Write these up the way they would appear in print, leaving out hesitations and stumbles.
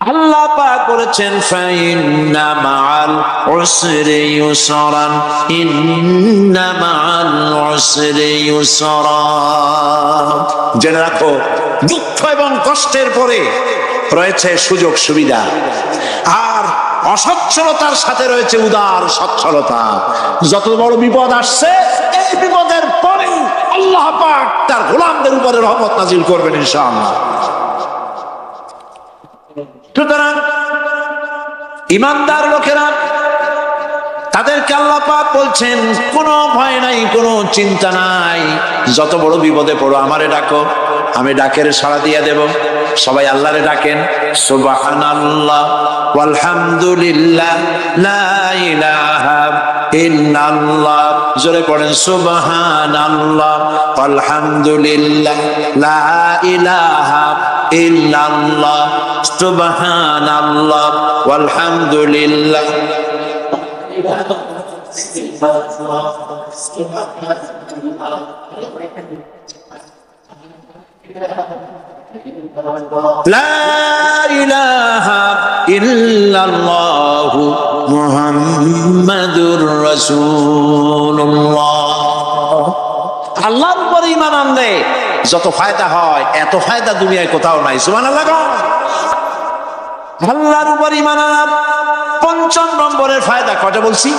আল্লাহ পাক বলেছেন ফাইন্না মাআল উসরি ইউসরান, ইন্না মাআল উসরি ইউসরা। জেনে রাখো, দুঃখ এবং কষ্টের পরে রয়েছে সুযোগ সুবিধা, আর অসচ্ছলতার সাথে রয়েছে উদার সচ্ছলতা। যত বড় বিপদ আসছে, এই বিপদের পরে আল্লাহ পাক তার গোলামদের উপরে রহমত নাজিল করবেন ইনশাআল্লাহ। সুতরাং ঈমানদার লোকেরা, তাদেরকে আল্লাহ পাক বলছেন কোনো ভয় নাই, কোনো চিন্তা নাই, যত বড় বিপদে পড়ো আমারে ডাকো, আমি ডাকের সাড়া দিয়ে দেব। সবাই আল্লাহরে ডাকেন, সুবহানাল্লাহ ওয়ালহামদুলিল্লাহ লা ইলাহা ইল্লাল্লাহ। জোরে পড়েন সুবহানাল্লাহ ওয়ালহামদুলিল্লাহ লা ইলাহা ইল্লাল্লাহ, সুবহানাল্লাহ ওয়ালহামদুলিল্লাহ। লা ইলাহা ইল্লাল্লাহু মুহাম্মাদুর রাসূলুল্লাহ। আল্লাহর উপর ঈমান আনলে যত ফায়দা হয়, এত ফায়দা দুনিয়ায় কোথাও নাই। সুবহানাল্লাহ। আল্লাহর উপর ঈমান আনার ৫ম নম্বরের ফায়দা কয়টা বলছি?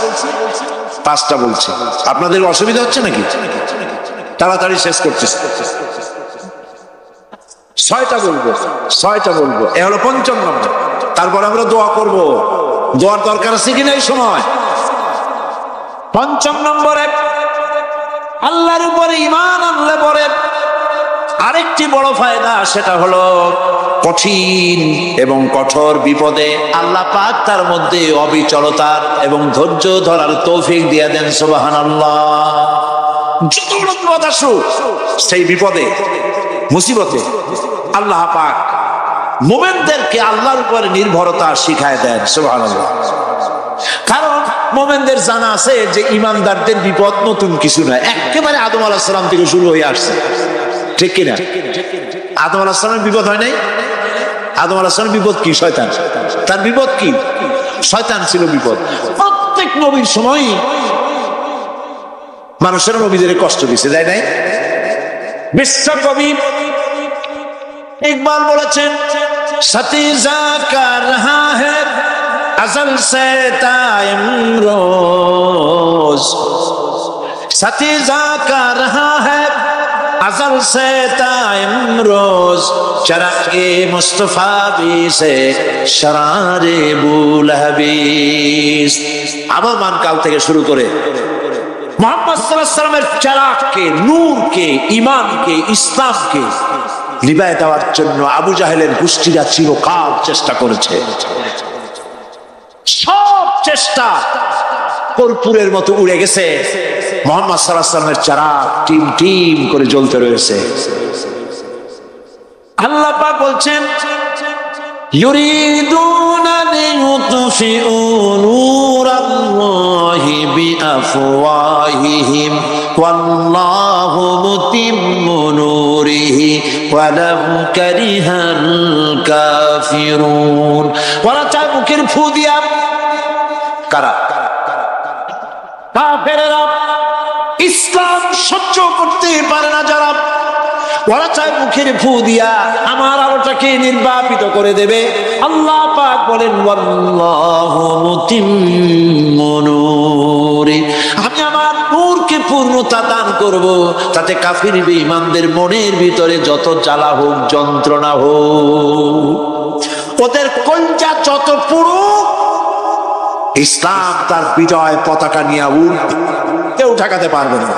5টা বলছি। আপনাদের অসুবিধা হচ্ছে নাকি? তাড়াতাড়ি শেষ করতেছি। 6টা বলবো, 6টা বলবো। এ হলো ৫ম নম্বর। তারপর আমরা দোয়া করব। দোয়ার দরকার আছে কিনা এই সময়? ৫ম নম্বরে আল্লাহর উপরে ঈমান আনলে পরে আরেকটি বড় ফায়দা, সেটা হলো কঠিন এবং কঠোর বিপদে আল্লাহ পাক তার মধ্যে অবিচলতার এবং ধৈর্য ধরার তৌফিক দিয়ে দেন। সুবহানাল্লাহ। যত বড় বিপদ আসুক, সেই বিপদে মুসিবতে আল্লাহ পাক মুমিনদেরকে আল্লাহর উপরে নির্ভরতা শিখায় দেন। সুবহানাল্লাহ। কারণ মুমিনদের জানা আছে যে ঈমানদারদের বিপদ নতুন কিছু নয়, একেবারে আদম আলাইহিস সালাম থেকে শুরু হয়ে আসছে। ঠিক কিনা? আদম আলাইহিস সালামের বিপদ হয় নাই? আদম আলাইহিস সালামের বিপদ কি? শয়তান। তার বিপদ কি? শয়তান ছিল বিপদ। প্রত্যেক নবীর সময় মানুষের নবীদের কষ্ট দিছে, তাই নাই? বিশ্বকবি ইকবাল বলেছেন, সাথী জাকা রহা হ্যায় अज़ल से ताइमरोज, साथी जाका रहा है अज़ल से ताइमरोज, चरागे मुस्तफा भी से शरारे बुलहबीस। আবার মান কাল থেকে শুরু করে মুহাম্মদ সাল্লাল্লাহু আলাইহি ওয়াসাল্লামের চারাগকে, নূরকে, ঈমানকে, ইসলামকে নিভায়ে দেওয়ার জন্য আবু জাহেলের গোষ্ঠীরা চিরকাল চেষ্টা করেছে। সব চেষ্টা কর্পূরের মতো উড়ে গেছে, মুহাম্মদ সাল্লাল্লাহু আলাইহি ওয়াসাল্লামের চারাগ টিম টিম করে জ্বলতে রয়েছে। আল্লাহ পাক বলছেন, ইউরিদুনা লিইউতফিউ নূরাল্লাহি বিআফওয়াহিহিম ওয়াল্লাহু মুতিম্মু নূরিহি ওয়ালাউ কারিহাল কাফিরুন। ওরা চায় মুখের ফু দিয়া, কারা? কাফেররা। ইসলাম সহ্য করতে পারে না যারা, ওরা চায় মুখের ফু দিয়া আমার আলোটাকে নির্বাপিত করে দেবে। আল্লাহ পাক বলেন, ওয়াল্লাহু মুতিম্মু নূরি, আমি আমার নূরকে পূর্ণতা দান করব, তাতে কাফির বেঈমানদের মনের ভিতরে যত জ্বালা হোক, যন্ত্রণা হোক, ওদের কলজা যত পুরো, ইসলাম তার বিজয় পতাকা নিয়ে উঠবে, কেউ ঠেকাতে পারবে না।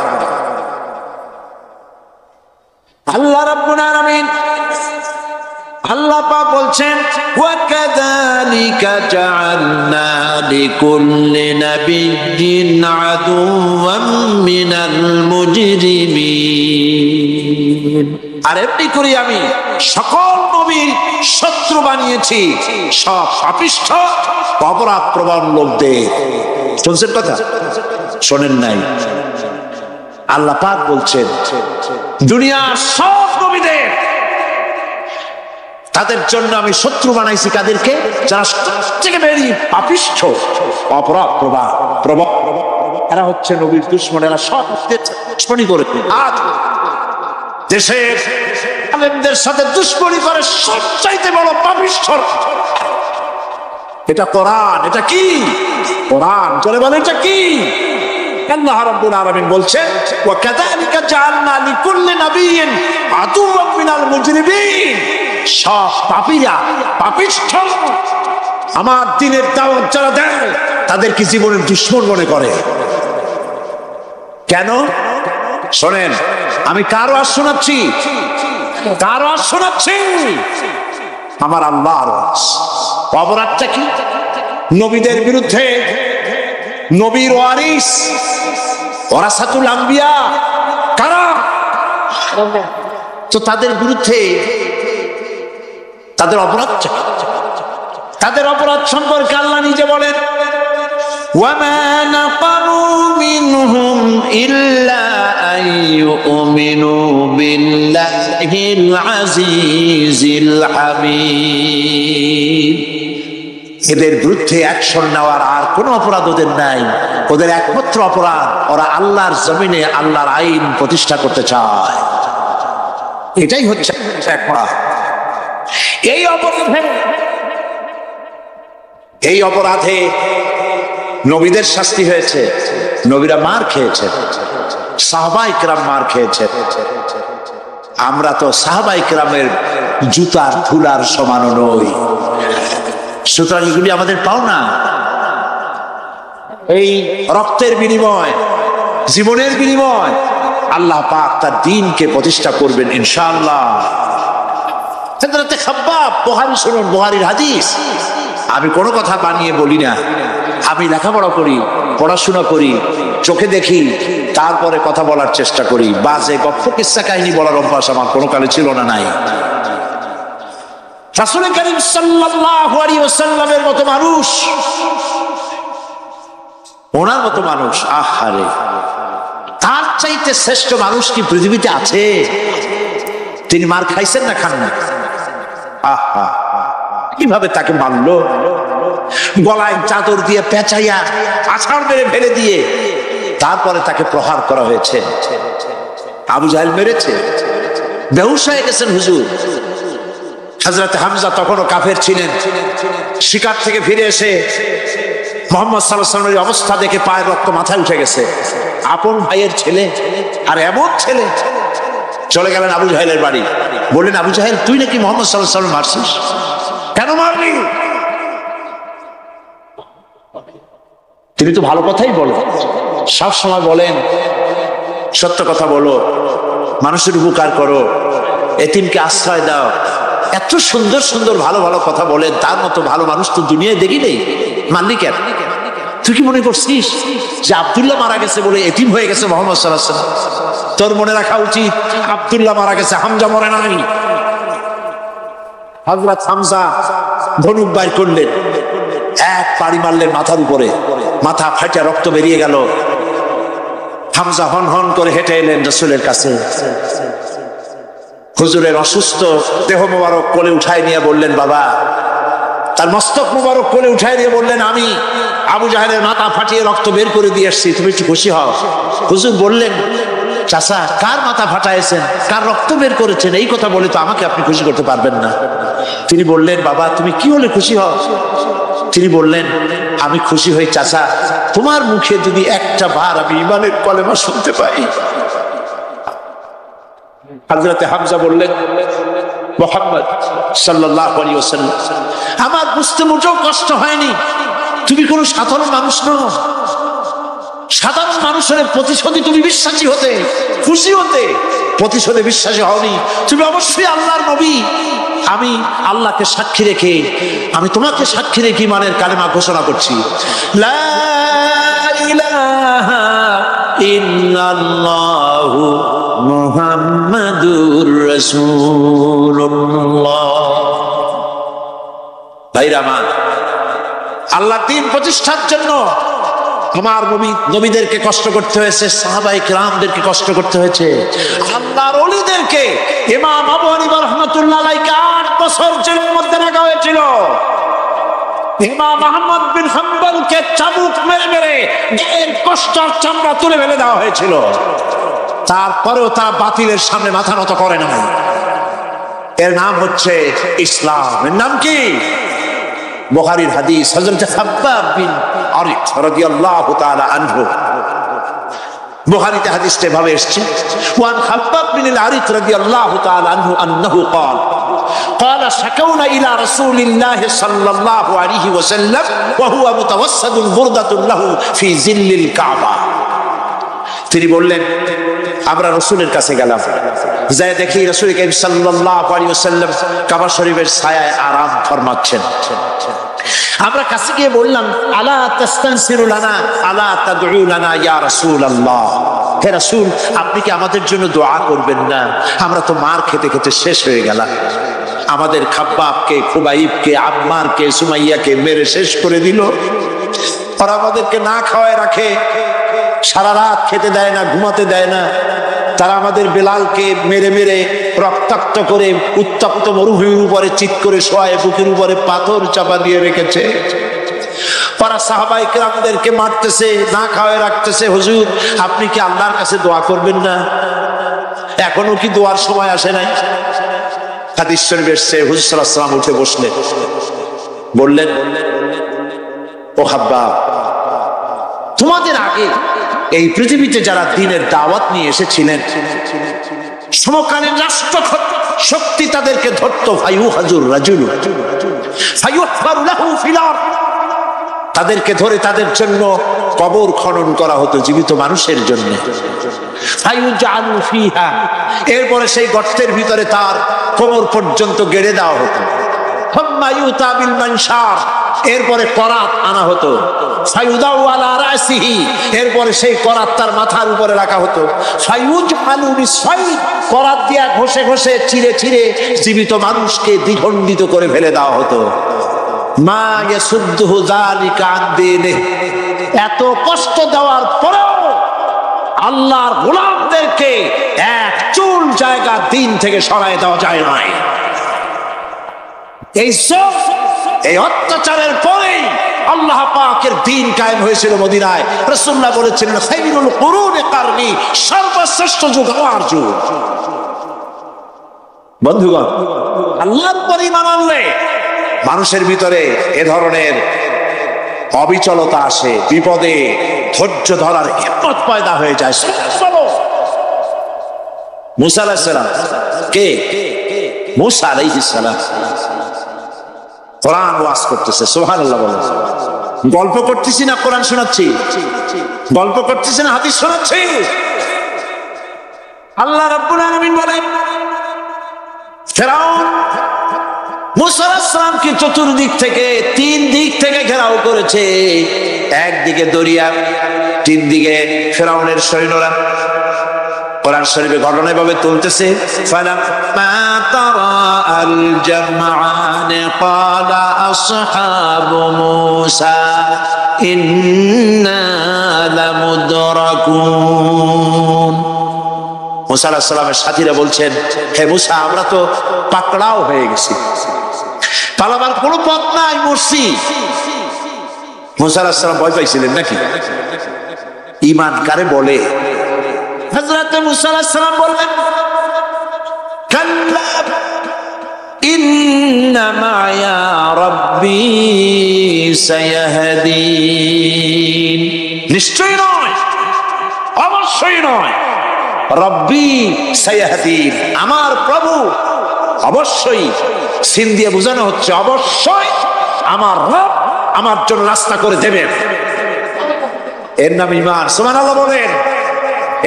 আল্লাহ রাব্বুল আলামিন, আল্লাহ পাক বলছেন, ওয়া কাযালিকা জাআলনা লিকুল্লি নাবিয়্যিন আদুওয়াম মিনাল মুজরিমিন। আর এমনি করে আমি সকল নবীর শত্রু বানিয়েছি, সব পাপিষ্ঠ অপরাধ প্রবণ লোকদের। শুনছেন কথা? শোনেন নাই? আল্লাহ পাক বলছেন, দুনিয়ার সব নবীদের তাদের জন্য আমি শত্রু বানাইছি কাদেরকে? যারা সবথেকে বেশি পাপিষ্ঠ, অপরাধ প্রবণ, এরা হচ্ছে নবীর দুশমন। এরা সব দুশমনি করে, আজ দেশের আলেমদের সাথে দুশমনি করে সবচাইতে বড় পাপিষ্ঠ। এটা কোরআন। এটা কি কোরআন? চলে বলে এটা কি? আল্লাহ রাব্বুল আলামিন বলছেন, ওয়া কাযালিকা জাআলনা লিকুল্লি নাবিয়্যিন আদুওয়াম মিনাল মুজরিমিন। সব পাপীরা, পাপিষ্ঠ, আমার দ্বীনের দাওয়াত যারা দেয় তাদেরকে জীবনের দুশমন মনে করে। কেন? শোনেন, আমি কারো আর শোনাচ্ছি, কারো আর শোনাচ্ছি, আমার আল্লাহর অপরাধটা কি? নবীদের বিরুদ্ধে, নবীর ওয়ারিস ওয়ারাসাতুল আম্বিয়া কারা? তো তাদের বিরুদ্ধে তাদের অপরাধটা, তাদের অপরাধ সম্পর্কে আল্লাহ নিজে বলেন, ওয়ামা নাকামু মিনহুম ইল্লা আন ইউমিনু বিল্লাহিল আজিজিল হামিদ। এদের বিরুদ্ধে অ্যাকশন নেওয়ার আর কোন অপরাধ ওদের নাই। ওদের একমাত্র অপরাধ, ওরা আল্লাহর জমিনে আল্লাহর আইন প্রতিষ্ঠা করতে চায়। এটাই হচ্ছে অপরাধ। এই অপরাধে নবীদের শাস্তি হয়েছে, নবীরা মার খেয়েছে, সাহাবায়ে কেরাম মার খেয়েছে। আমরা তো সাহাবায়ে কেরামের জুতার ধুলার সমান নই, সুতরাং এগুলি আমাদের পাওনা। এই রক্তের বিনিময়, জীবনের বিনিময় আল্লাহ পাক তার দ্বীনকে প্রতিষ্ঠা করবেন ইনশাআল্লাহ। হযরত খাব্বাব, বুখারী শুনুন, বুখারীর হাদিস। আমি কোনো কথা বানিয়ে বলি না, আমি লেখাপড়া করি, পড়াশোনা করি, চোখে দেখি, তারপরে কথা বলার চেষ্টা করি। বাজে গপ্প কিস্সা কাহিনী বলার অভ্যাস আমার কোনো কালে ছিল না, নাই। রাসূল করিম সাল্লাল্লাহু আলাইহি ওয়াসাল্লামের মতো মানুষ, ওনার মতো মানুষ, আহারে, তার চাইতে শ্রেষ্ঠ মানুষ কি পৃথিবীতে আছে? তিনি মার খাইছেন না খান না? আহা, কিভাবে তাকে মারলো! গলায় চাদর দিয়ে পেঁচাইয়া আছাড় মেরে ফেলে দিয়ে তারপরে তাকে প্রহার করা হয়েছে। আবু জাহেল মেরেছে, বেহুশ হয়ে গেছেন হুজুর। হযরত হামজা তখনও কাফের ছিলেন। শিকার থেকে ফিরে এসে মুহাম্মদ সাল্লাল্লাহু আলাইহি ওয়াসাল্লামের অবস্থা দেখে পায়ের রক্ত মাথায় উঠে গেছে। আপন ভাইয়ের ছেলে, আর এমন ছেলে। চলে গেলেন আবু জাহেলের বাড়ি, বললেন, আবু জাহেল, তুই নাকি মুহাম্মদ সাল্লাল্লাহু আলাইহি ওয়াসাল্লাম মারছিস? কেন মারলি? তিনি তো ভালো কথাই বলেন, সব সময় বলেন সত্য কথা বলো, মানুষের উপকার করো, এতিমকে আশ্রয় দাও। এত সুন্দর সুন্দর ভালো ভালো কথা বলেন, তার মতো ভালো মানুষ তো দুনিয়ায় দেখি নেই। মারলি কেন? তুই কি মনে করছিস যে আব্দুল্লাহ মারা গেছে বলে এতিম হয়ে গেছে মুহাম্মদ সাল্লাল্লাহু আলাইহি ওয়াসাল্লাম? তোর মনে রাখা উচিত, আব্দুল্লাহ মারা গেছে, হামজা মরে নাই। হযরত হামজা ধনুক বাইর করলেন, এক পাড়ি মারলেন মাথার উপরে, মাথা ফাটা রক্ত বেরিয়ে গেল। হামজা হন হন করে হেঁটে এলেন রাসূলের কাছে। হুজুরের অসুস্থ দেহ মোবারক কোলে উঠায় নিয়ে বললেন, বাবা। তার মস্তক মোবারক কোলে উঠায় নিয়ে বললেন, আমি আবু জাহেলের মাথা ফাটিয়ে রক্ত বের করে দিয়ে আসছি, তুমি একটু খুশি হও। হুজুর বললেন, চাচা, কার মাথা ফাটাইছেন, কার রক্ত বের করেছেন, এই কথা বলে তো আমাকে আপনি খুশি করতে পারবেন না। তিনি বললেন, বাবা, তুমি কি হলে খুশি হও? তিনি বললেন, আমি খুশি হই চাচা, তোমার মুখে যদি একটা বার আমি ঈমানের কলেমা শুনতে পাই। হযরত হামজা বললেন, মুহাম্মদ সাল্লাল্লাহু আলাইহি ওয়াসাল্লাম, আমার বুঝতে মোটেও কষ্ট হয়নি, তুমি কোনো সাধারণ মানুষ নও। সাধারণ মানুষের প্রতিশোধে তুমি বিশ্বাসী হতে, খুশি হতে, প্রতিশোধে বিশ্বাসী হওনি। তুমি অবশ্যই আল্লাহর নবী। আমি আল্লাহকে সাক্ষী রেখে, আমি তোমাকে সাক্ষী রেখে ঈমানের কালেমা ঘোষণা করছি, লা ইলাহা ইল্লাল্লাহু মুহাম্মাদুর রাসূলুল্লাহ। ভাইরা আমার, আল্লাহর দ্বীন প্রতিষ্ঠার জন্য আমার নবীদেরকে কষ্ট করতে হয়েছে, সাহাবায়ে কেরামদেরকে কষ্ট করতে হয়েছে, আল্লাহর ওলিদেরকে, ইমাম আবু হানিফা রাহমাতুল্লাহ আলাইহি 8 বছর জেলের মধ্যে রাখা হয়েছিল। ইমাম আহমদ বিন হাম্বলকে চাবুক মেরে মেরে গায়ের কষ্টার চামড়া তুলে ফেলে দেওয়া হয়েছিল। তারপরেও তারা বাতিলের সামনে মাথা নত করে না। এর নাম হচ্ছে ইসলাম। এর নাম কি? বুখারীর হাদিস, হযরত খাব্বাব বিন আরিত রাদিয়াল্লাহু তাআলা আনহু, বুখারীতে হাদিসটা এভাবে এসেছে, ওয়ান খাব্বাব বিন আরিত রাদিয়াল্লাহু তাআলা আনহু আন্নাহু قال قال شكونا الى رسول الله صلى الله عليه وسلم وهو متوسد بردة له في ظل الكعبة। তিনি বললেন, আমরা রাসূলের কাছে গেলাম, যাই দেখি রাসূল করিম সাল্লাল্লাহু আলাইহি ওয়াসাল্লাম কাবা শরীফের ছায়ায় আরাম ফরমাচ্ছেন। আমরা কাছে গিয়ে বললাম, আলা তাস্তানসিরু লানা আলা তাদউ লানা ইয়া রাসূলুল্লাহ, হে রাসূল আপনি কি আমাদের জন্য দোয়া করবেন না? আমরা তো মার খেতে খেতে শেষ হয়ে গেলাম, আমাদের খাব্বাবকে, খুবাইবকে, আম্মারকে, সুমাইয়াকে মেরে শেষ করে দিল। ওরা আমাদেরকে না খাওয়ায় রাখে, সারা রাত খেতে দেয় না, ঘুমাতে দেয় না। তারা আমাদের বেলালকে মেরে মেরে রক্তাক্ত করে উত্তপ্ত মরুভূমির উপরে চিৎ করে শোয়ায়, বুকের উপরে পাথর চাপা দিয়ে রেখেছে। ওরা সাহাবায়ে কেরামদেরকে মারতেছে, না খাওয়ায় রাখতেছে। হুজুর আপনি কি আল্লাহর কাছে দোয়া করবেন না? এখনো কি দোয়ার সময় আসে নাই? হাদিস শরীফে এসেছে, হুজুর সাল্লাল্লাহু আলাইহি ওয়াসাল্লাম উঠে বসলেন, বললেন, ও খাব্বাব, তোমাদের আগে এই পৃথিবীতে যারা দ্বীনের দাওয়াত নিয়ে এসেছিলেন, সমকালীন রাষ্ট্র শক্তি তাদেরকে ধরতো, ফায়ুহাজুর রাজুল ফায়ুহফারু লাহু ফিল আরদ, তাদেরকে ধরে তাদের জন্য কবর খনন করা হতো জীবিত মানুষের জন্য। ফায়ুজালু ফিহা, এরপরে সেই গর্তের ভিতরে তার কোমর পর্যন্ত গেড়ে দেওয়া হতো। ফাম্মা ইউতা বিল মানশার, এরপরে করাত আনা হতো। ফায়ুদাউ আলা রাসিহি, এরপরে সেই করাত তার মাথার উপরে রাখা হতো। ফায়ুজআলু বিসাইদ, করাত দিয়া ঘষে ঘষে চিরে চিরে জীবিত মানুষকে দ্বিখণ্ডিত করে ফেলে দেওয়া হতো। মা ইয়াসুদ্দুহু যালিকা আন দীনিহি, এত কষ্ট দেওয়ার পরেও আল্লাহর গোলামদেরকে এক চুল জায়গা দিন থেকে সরায় দেওয়া যায় নাই। এই অত্যাচারের পরেই আল্লাহ পাকের দ্বীন কায়েম হয়েছিল মদিনায়। রাসূলুল্লাহ বলেছিলেন, খায়রুল কুরুনি কারনি, সর্বশ্রেষ্ঠ যুগ আমার যুগ। বন্ধুগণ, আল্লাহর উপর ঈমান আনলে মানুষের ভিতরে এ ধরনের অবিচলতা আসে, বিপদে ধৈর্য ধরার হিম্মত পয়দা হয়ে যায়। মুসা আলাইহিস সালাম কে? মুসা আলাইহিস সালাম কোরআন ওয়াজ করতেছে, সুবহানাল্লাহ বলেন। গল্প করতেছি না কোরআন শোনাচ্ছি? গল্প করতেছি না হাদিস শোনাচ্ছি? আল্লাহ রাব্বুল আলামিন বলেন, ফিরআউন মুসা আলাইহিস সালামকে চতুর্দিক থেকে, 3 দিক থেকে ঘেরাও করেছে। একদিকে দরিয়া, 3 দিকে ফিরআউনের সৈন্যরা। কোরআন শরীফে ঘটনা এভাবে তুলতেছে, ফালাম্মা তারাআল জামআন ক্বালা আসহাবু মূসা ইন্না লামুদরাকুন। মূসা আলাইহিস সালামের সাথীরা বলছেন, হে মূসা আমরা তো পাকড়াও হয়ে গেছি, পালাবার কোনো পথ নাই, মরছি। মূসা আলাইহিস সালাম ভয় পাইছিলেন নাকি? ঈমান কারে বলে? হযরত মূসা আলাইহিস সালাম বললেন, কাল্লা ইন্না মা'য়া রাব্বী সায়াহদিন, নিশ্চয়ই নয়, অবশ্যই নয়, রব্বী সায়াহদিন, আমার প্রভু অবশ্যই, সিন দিয়ে বোঝানো হচ্ছে অবশ্যই আমার রব আমার জন্য রাস্তা করে দেবেন। এর নাম ঈমান। সুবহানাল্লাহ বলেন,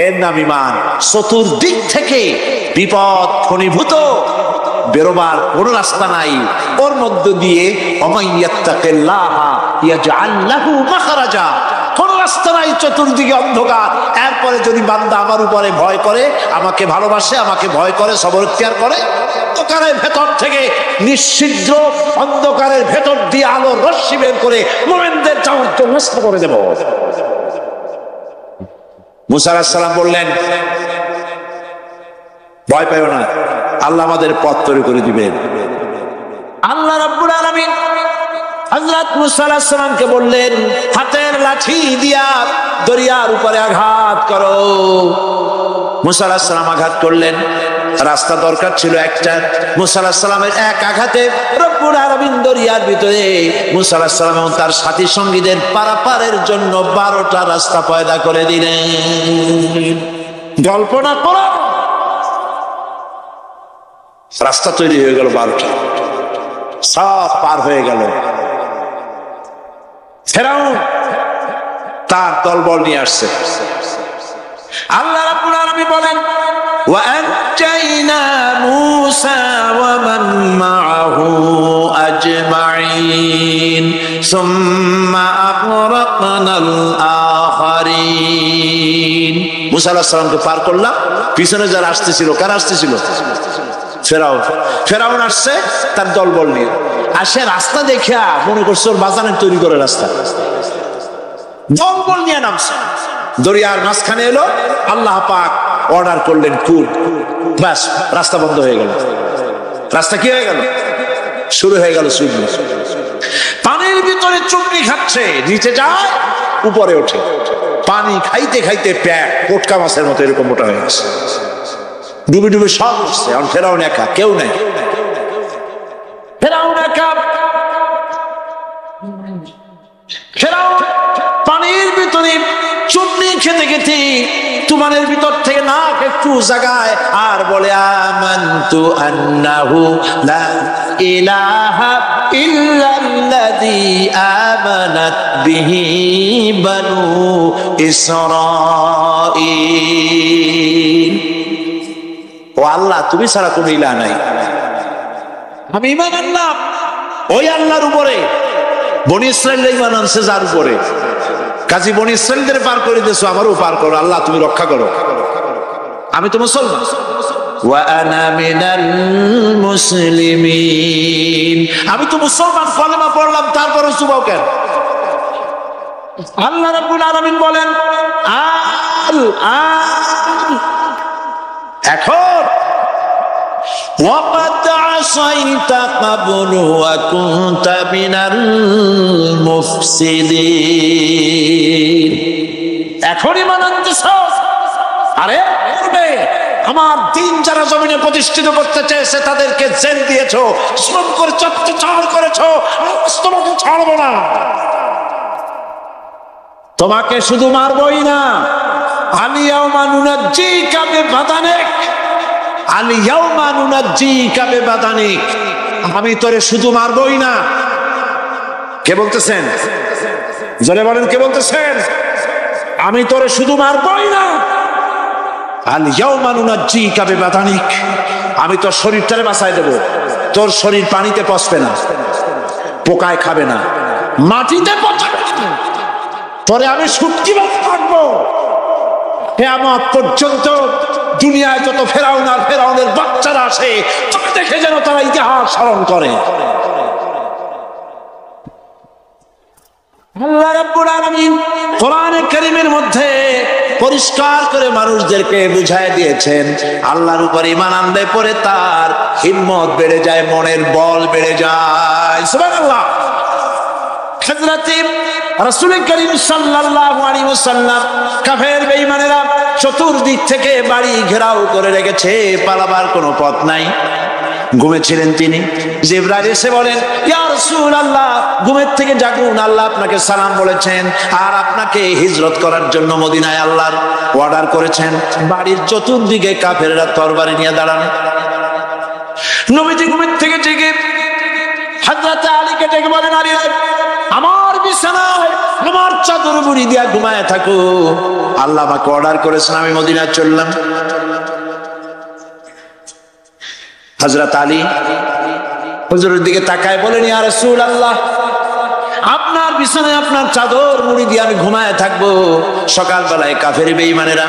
এর নাম ঈমান। চতুর্দিক থেকে বিপদ ঘনীভূত, বেরোবার কোন রাস্তা নাই। ওর মধ্য দিয়ে ওমাইয়াত্তাকিল্লাহা ইয়াজআল লাহু মাখরাজা, কোন রাস্তা নাই, চতুর্দিকে অন্ধকার। এরপরে যদি বান্দা আমার উপরে ভয় করে, আমাকে ভালোবাসে, আমাকে ভয় করে, সবর ইখতিয়ার করে, অন্ধকারের ভেতর থেকে নিশ্চিদ্র অন্ধকারের ভেতর দিয়ে আলোর রশ্মি বের করে মুমিনদের যাওয়ার জন্য রাস্তা করে দেব। মুসা আলাইহিস সালাম বললেন, ভয় পাইও না, আল্লাহ আমাদের পথ তৈরি করে দিবেন। আল্লাহ রাব্বুল আলামিন হযরত মুসা আলাইহিস সালামকে বললেন, হাতের লাঠি দিয়া দরিয়ার উপরে আঘাত করো। মুসা আলাইহিস সালাম আঘাত করলেন। রাস্তা দরকার ছিল একটা। মুসা আলাইহিস সালামের এক আঘাতে রব্বুল আলামিন দরিয়ার ভিতরে মুসা আলাইহিস সালাম এবং তার সাথী সঙ্গীদের পারাপারের জন্য 12টা রাস্তা পয়দা করে দিলেন। কল্পনা করো, রাস্তা তৈরি হয়ে গেল 12টা, সব পার হয়ে গেল। ফেরাউন তার দলবল নিয়ে আসছে। আল্লাহ রাব্বুল আলামিন বলেন, وَأَنجَيْنَا مُوسَى وَمَن مَّعَهُ أَجْمَعِينَ ثُمَّ أَغْرَقْنَا الْآخَرِينَ। মুসা আলাইহিস সালামকে পার করলাম, পিছনে যারা আসতেছিল, কারা আসতেছিল? ফেরাউন। ফেরাউন আসছে তার দলবল নিয়ে। আসে রাস্তা দেখা মনে করছে ওর বাজানের তৈরি করে রাস্তা, দলবল নিয়ে নামছে। দরিয়ার মাঝখানে এলো, আল্লাহ পাক অর্ডার করলেন কূপ, বাস রাস্তা বন্ধ হয়ে গেল। রাস্তা কি হয়ে গেল? শুরু হয়ে গেল চুবনি। পানির ভিতরে চুবনি খাচ্ছে, নিচে যায় উপরে ওঠে। পানি খাইতে খাইতে প্যাক পোটকা মাছের মতো এরকম মোটা হয়ে গেছে। ডুবে ডুবে সব উঠছে। এখন ফেরাউন একা, কেউ নেই। ফেরাউন একা। ফেরাউন পানির ভিতরে চুবনি খেতে খেতে তুমানের ভিতর থেকে নাক একটু জাগায় আর বলে, আমানতু আন্নাহু লা ইলাহা ইল্লাল্লাযী আমানাত বিহি বানু ইসরাঈল। ও আল্লাহ, তুমি ছাড়া কোনো ইলাহ নাই, আমি ঈমান আনলাম ওই আল্লাহর উপরে। বনি ইসরাঈল ঈমান আনছে যার উপরে, কাজী বনি ইসরাঈলদের পার করে দিয়েছো, আমারও পার করো। আল্লাহ তুমি রক্ষা করো, আমি তো মুসলমান। ওয়া আনা মিনাল মুসলিমিন, আমি তো মুসলমান, কালেমা পড়লাম, তারপরও চুবাও কেন? আল্লাহ রাব্বুল আলামিন বলেন, এখন وَقَدْ عَصَيْتَ قَبْلُ وَكُنْتَ مِنَ الْمُفْسِدِينَ। এখন ঈমান আনতেছস? আরে আমার দিন যারা জমিনে প্রতিষ্ঠিত করতে চেয়েছে তাদেরকে জেল দিয়েছো, শ্রম করে অত্যাচার করেছো, তোমাকে ছাড়বো না। তোমাকে শুধু মারবই না, আলিয়াউমা নুনাজ্জিকা বিবাদানিক, আলিয়াউমা নুনাজ্জিকা বিবাদানিক, আমি তোরে শুধু মারবই না। কে বলতেছেন? জোরে বলেন, কে বলতেছেন? আমি তোরে শুধু মারবই না, আলিয়াউমা নুনাজ্জিকা বিবাদানিক, আমি তোর শরীরটারে বাঁচায় দেব। তোর শরীর পানিতে পচবে না, পোকায় খাবে না, মাটিতে পচাবে না, তোরে আমি শুটকি ভাবে থাকবো কিয়ামত পর্যন্ত। দুনিয়ায় যত ফেরাউন আর ফেরাউনের বাচ্চারা আসে, তোকে দেখে যেন তারা ইতিহাস স্মরণ করে। আল্লাহ রাব্বুল আলামিন কোরআনে কারীমের মধ্যে পরিষ্কার করে মানুষদেরকে বুঝায় দিয়েছেন, আল্লাহর উপর ঈমান আনলে পরে তার হিম্মত বেড়ে যায়, মনের বল বেড়ে যায়। সুবহানাল্লাহ। হযরত রাসূল করিম সাল্লাল্লাহু আলাইহি ওয়াসাল্লাম কাফের বেঈমানেরা চতুর্দিক থেকে বাড়ি ঘেরাও করে রেখেছে, পালাবার কোনো পথ নাই। ঘুমেছিলেন তিনি, জিবরাইল এসে বলেন, ইয়া রাসূলুল্লাহ, ঘুমের থেকে জাগুন, আল্লাহ আপনাকে সালাম বলেছেন আর আপনাকে হিজরত করার জন্য মদিনায় আল্লাহর অর্ডার করেছেন। বাড়ির চতুর্দিকে কাফেররা তরবারি নিয়ে দাঁড়ানো। নবীজি ঘুমের থেকে জেগে হযরত আলীকে ডেকে বলেন, আলী, আমার বিছানায় আমার চাদর মুড়ি দিয়া ঘুমায় থাকো, আল্লাহ আমাকে অর্ডার করেছেন, আমি মদিনায় চললাম। হযরত আলী হুজুরের দিকে তাকায় বলেন, ইয়া রাসূলুল্লাহ, আপনার বিছানায় আপনার চাদর মুড়ি দিয়ে আমি ঘুমায় থাকবো, সকালবেলায় কাফের বেঈমানেরা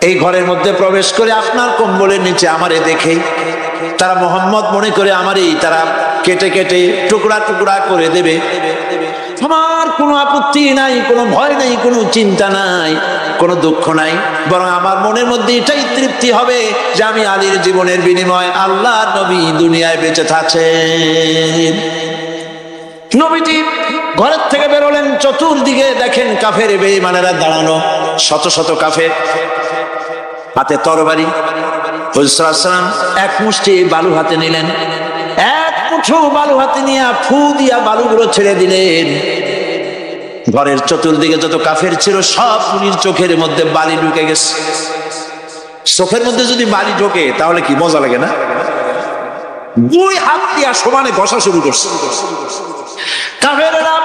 এই ঘরের মধ্যে প্রবেশ করে আপনার কম্বলের নিচে আমারে দেখে তারা মোহাম্মদ মনে করে আমারই তারা কেটে কেটে টুকরা টুকরা করে দেবে। আমার কোনো আপত্তি নাই, কোনো ভয় নাই, কোনো চিন্তা নাই। কোনো দুঃখ নাই, বরং আমার মনের মধ্যে এটাই তৃপ্তি হবে যে আমি আলীর জীবনের বিনিময় আল্লাহর নবী দুনিয়ায় বেঁচে থাকেন। নবীজি ঘরের থেকে বেরোলেন, চতুর্দিকে দেখেন কাফের বেঈমানেরা দাঁড়ানো, শত শত কাফের, হাতে তরবারি। হুজুর সাল্লাল্লাহু আলাইহি ওয়াসাল্লাম এক মুষ্টি বালু হাতে নিলেন, এক মুঠো বালু হাতে নিয়ে ফু দিয়া বালুগুলো ছেড়ে দিলেন। ঘরের চতুর্দিকে যত কাফের ছিল সব মুনির চোখের মধ্যে বালি ঢুকে গেছে। চোখের মধ্যে যদি বালি ঢোকে তাহলে কি মজা লাগে না? দুই হাত দিয়া সমানে ঘষা শুরু করছে কাফেররা,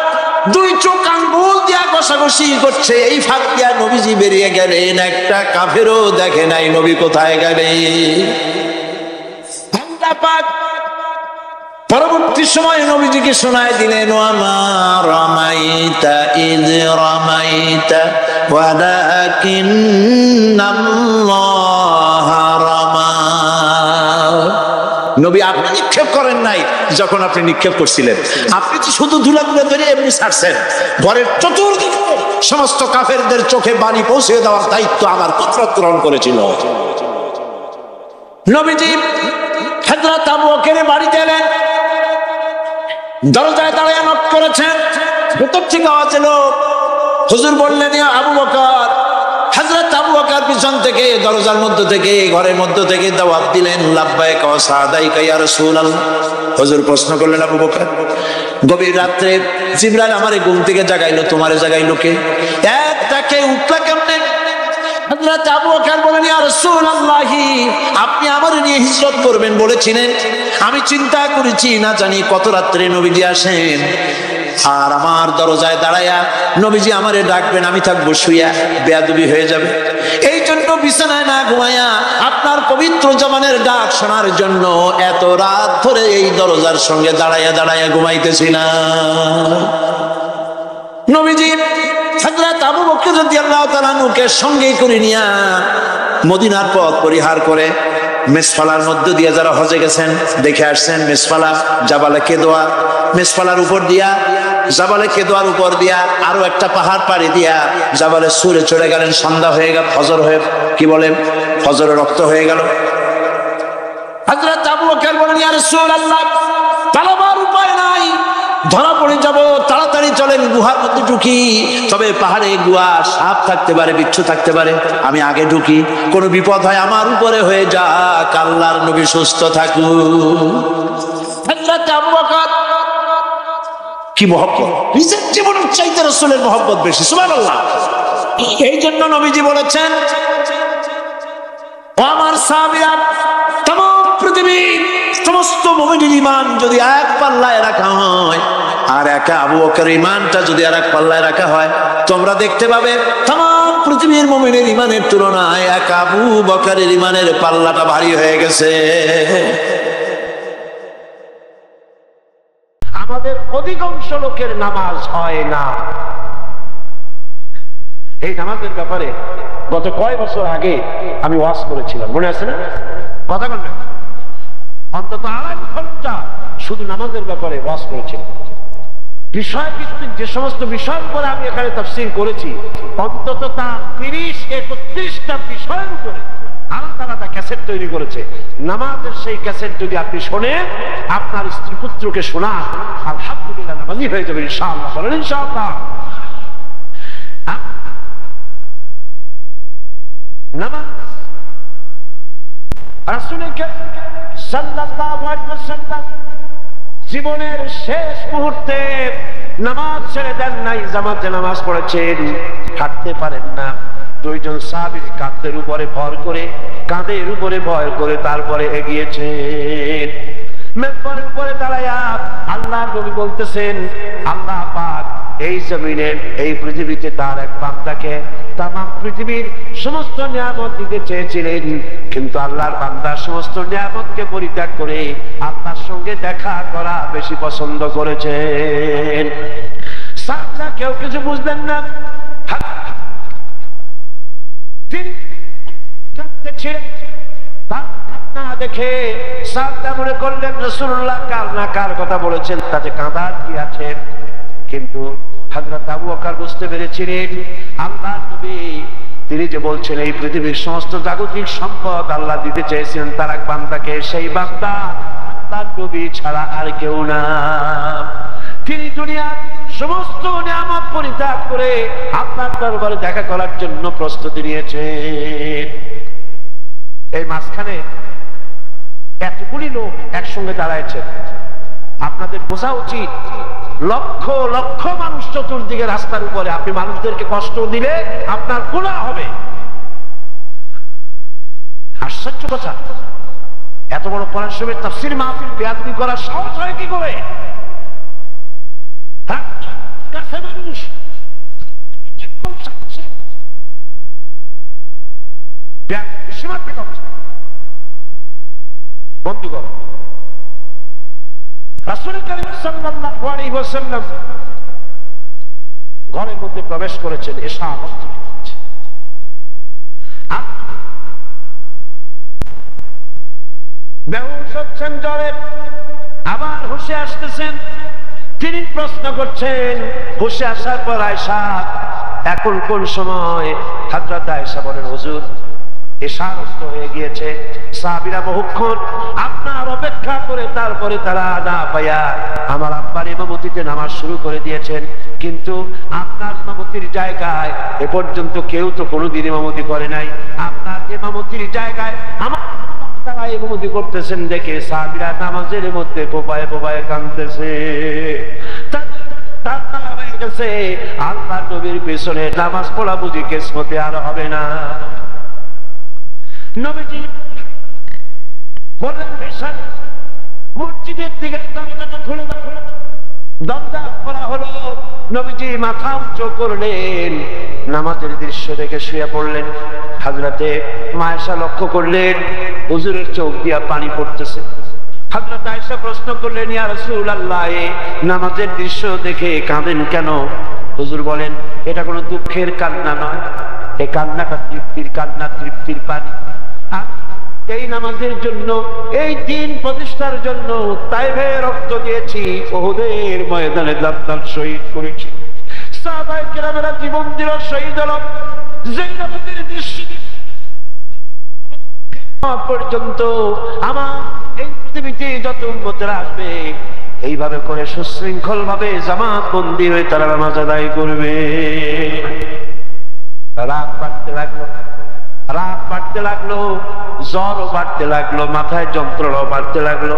দুই চোখ আঙ্গুল দিয়া ঘষাঘষি করছে। এই ফাঁক দিয়া নবীজি বেরিয়ে গেলেন, একটা কাফেরও দেখে নাই নবী কোথায় গেলেন। পরবর্তী সময় নবীজিকে শোনায় দিলেন, ওয়ামা রামাইতা ইয রামাইতা ওয়ালাকিন্নাল্লাহা রামা। নবী আপনি নিক্ষেপ করেন নাই যখন আপনি নিক্ষেপ করছিলেন, আপনি তো শুধু ধুলাগুলো ধরে এমনি ছাড়ছেন। ঘরের চতুর্দিকে সমস্ত কাফেরদের চোখে বালি পৌঁছে দেওয়ার দায়িত্ব আমার কুদরত গ্রহণ করেছিল। নবীজি হযরত আবু বকরের বাড়িতে এলেন, দরজায় দাঁড়িয়ে নক করেছেন, ভেতর থেকে আওয়াজ এলো। হুজুর বললেন, ইয়া আবু বকর। হযরত আবু বকর পিছন থেকে দরজার মধ্য থেকে ঘরের মধ্য থেকে দাওয়াত দিলেন, লাব্বাইকা ওয়া সাদাইকা ইয়া রাসূলুল্লাহ। হুজুর প্রশ্ন করলেন, আবু বকর গভীর রাত্রে জিবরাইল আমারে ঘুম থেকে জাগাইলো, তোমারে জাগাইলো কে? একটাকে উঠলা কেমনে? হযরত আবু বকর বলেন, ইয়া রাসূলুল্লাহ, আপনি আমার নিয়ে হিজরত করবেন বলেছিলেন, আমি চিন্তা করেছি না জানি কত রাত্রে নবীজি আসেন, আর আমার দরজায় দাঁড়ায়া নবীজি আমারে ডাকবেন, আমি থাকবো শুইয়া, বেয়াদবি হয়ে যাবে। এই জন্য বিছানায় না ঘুমায়া আপনার পবিত্র জবানের ডাক শোনার জন্য এত রাত ধরে এই দরজার সঙ্গে দাঁড়ায়া দাঁড়ায়া ঘুমাইতেছিলাম। নবীজি হযরত আবু বকর রাদিয়াল্লাহু তাআলা আনহুকে সঙ্গে করে নিয়া মদিনার পথ পরিহার করে মেসফালার মধ্য দিয়ে যারা হজে গেছেন দেখে আসছেন, মেসফালা জাবালে কেদোয়া, মেসফালার উপর দিয়া জাবালে কেদোয়ার উপর দিয়া আরো একটা পাহাড় পাড়ি দিয়া জাবালে সুরে চড়ে গেলেন। সন্ধ্যা হয়ে গেল, ফজর হয়ে কি বলেন ফজরের রক্ত হয়ে গেল। হযরত আবু বকর বলেন, ইয়া রাসূলুল্লাহ, পালাবার উপায় নাই, ধরা পড়ে যাব, তাড়াতাড়ি চলেন গুহার মধ্যে ঢুকি। তবে পাহাড়ে গুহা, সাপ থাকতে পারে, বিচ্ছু থাকতে পারে, আমি আগে ঢুকি, কোনো বিপদ হয় আমার উপরে হয়ে যাক, আল্লাহর নবী সুস্থ থাকুন। হযরত আবু বকর কি মহব্বত, নিজের জীবনের চাইতে রাসূলের মহব্বত বেশি, সুবহানাল্লাহ। এই জন্য নবীজি বলেছেন, ও আমার সাহাবীরা, तमाम পৃথিবীর সমস্ত মুমিনের ঈমান যদি এক পাল্লায় রাখা হয় আর একা আবু বকরের ঈমানটা যদি আরেক পাল্লায় রাখা হয়, তোমরা দেখতে পাবে तमाम পৃথিবীর মুমিনের ঈমানের তুলনায় একা আবু বকরের ঈমানের পাল্লাটা ভারী হয়ে গেছে। আমাদের অধিকাংশ লোকের নামাজ হয় না। এই নামাজের ব্যাপারে গত কয়েক বছর আগে আমি ওয়াজ করেছিলাম, মনে আছে না? কথা বল না, অন্তত 2.5 ঘন্টা শুধু নামাজের ব্যাপারে ওয়াজ করেছিলাম। বিষয়ভিত্তিক যে সমস্ত বিষয়ের উপরে আমি এখানে তাফসীর করেছি, অন্তত তা 30-31টা বিষয়ের উপরে আলাদা আলাদা ক্যাসেট তৈরি করেছে। নামাজের সেই ক্যাসেট যদি আপনি শোনেন, আপনার স্ত্রী পুত্রকে শোনান, আলহামদুলিল্লাহ নামাজি হয়ে যাবে ইনশাআল্লাহ। বলেন ইনশাআল্লাহ। নামাজ রাসূলের সাল্লাল্লাহু আলাইহি ওয়াসাল্লাম জীবনের শেষ মুহূর্তে নামাজ ছেড়ে দেন নাই, জামাতে নামাজ পড়েছেন। হাঁটতে পারেন না, 2 জন সাহাবীর কাঁধের উপরে ভর করে তারপরে এগিয়েছেন। মেম্বারের উপরে দাঁড়ায়া আল্লাহর নবী বলতেছেন, আল্লাহ পাক এই জমিনের এই পৃথিবীতে তার এক বান্দাকে তামাম পৃথিবীর সমস্ত নিয়ামত দিতে চেয়েছিলেন, কিন্তু আল্লাহর বান্দা সমস্ত নিয়ামতকে পরিত্যাগ করে আল্লাহর সঙ্গে দেখা করা বেশি পছন্দ করেছেন। সাহাবারা কেউ কিছু বুঝলেন না, না দেখে সাহাবারা মনে করলেন রাসূলুল্লাহ কার না কার কথা বলেছেন, তাতে কাঁদার কি আছে। কিন্তু হযরত আবু বকর বুঝতে পেরেছিলেন আল্লাহর নবী তিনি যে বলছেন এই পৃথিবীর সমস্ত জাগতিক সম্পদ আল্লাহ দিতে চেয়েছেন তার এক বান্দাকে, সেই বান্দা তার নবী ছাড়া আর কেউ না। তিনি দুনিয়ার সমস্ত নিয়ামত পরিত্যাগ করে আপনার দরবারে দেখা করার জন্য প্রস্তুতি নিয়েছেন। এই মাঝখানে এতগুলি লোক একসঙ্গে দাঁড়াইছেন, আপনাদের বোঝা উচিত লক্ষ লক্ষ মানুষ চতুর্দিকে রাস্তার উপরে, আপনি মানুষদেরকে কষ্ট দিলে আপনার গুনাহ হবে। আশ্চর্য কথা, এত বড় কোরআন শরীফের তাফসীর মাহফিল বেয়াদবি করার সাহস হয় কি করে? মানুষ বন্ধুগণ, রাসূল কারীম সাল্লাল্লাহু আলাইহি ওয়াসাল্লাম ঘরের মধ্যে প্রবেশ করেছেন, এশা বেহুশ হচ্ছেন জ্বরে, আবার হুঁশে আসতেছেন। তিনি প্রশ্ন করছেন, হুঁশে আসার পর আয়েশা এখন কোন সময়? হযরত আয়েশা বলেন, হুজুর এশা হয়ে গিয়েছে। সাহাবীরা বহুক্ষণ আপনার অপেক্ষা করে তারপরে তারা না পাইয়া আমার আব্বার ইমামতিতে নামাজ শুরু করে দিয়েছেন, কিন্তু আপনার ইমামতির জায়গায় এ পর্যন্ত কেউ তো কোনোদিন ইমামতি করে নাই। আপনার ইমামতির জায়গায় আমার তারা ইমামতি করতেছেন দেখে সাহাবীরা নামাজের মধ্যে বোবায় বোবায় কাঁদতেছে। আল্লাহ নবীর পেছনে নামাজ পড়া বুঝি কিসমতে আর হবে না। নবীজি বললেন, মসজিদের দিকে দরজাটা খুলে দাও। দরজা খোলা হলো, নবীজি মাথা উঁচু করলেন, নামাজের দৃশ্য দেখে শুয়ে পড়লেন। হযরতে আয়েশা লক্ষ্য করলেন হুজুরের চোখ দিয়া পানি পড়তেছে। হযরত আয়েশা প্রশ্ন করলেন, ইয়া রাসূলুল্লাহ, নামাজের দৃশ্য দেখে কাঁদেন কেন? হুজুর বলেন, এটা কোনো দুঃখের কান্না নয়, এই কান্নাটা তৃপ্তির কান্না, তৃপ্তির পানি। এই নামাজের জন্য, এই দিন প্রতিষ্ঠার জন্য তাইফে রক্ত দিয়েছি, উহুদের ময়দানে জান্নাত শহীদ করেছি, সাহাবায়ে কেরামেরা জীবন দিল, শহীদ হলো। যেই নামাজের দৃশ্য পর্যন্ত আমার এই পৃথিবীতে যত উম্মতেরা আসবে এইভাবে করে সুশৃঙ্খল ভাবে জামাত বন্দী হয়ে তারা নামাজ আদায় করবে। রাত বাড়তে লাগলো, রাত বাড়তে লাগলো, জ্বরও বাড়তে লাগলো, মাথায় যন্ত্রণাও বাড়তে লাগলো।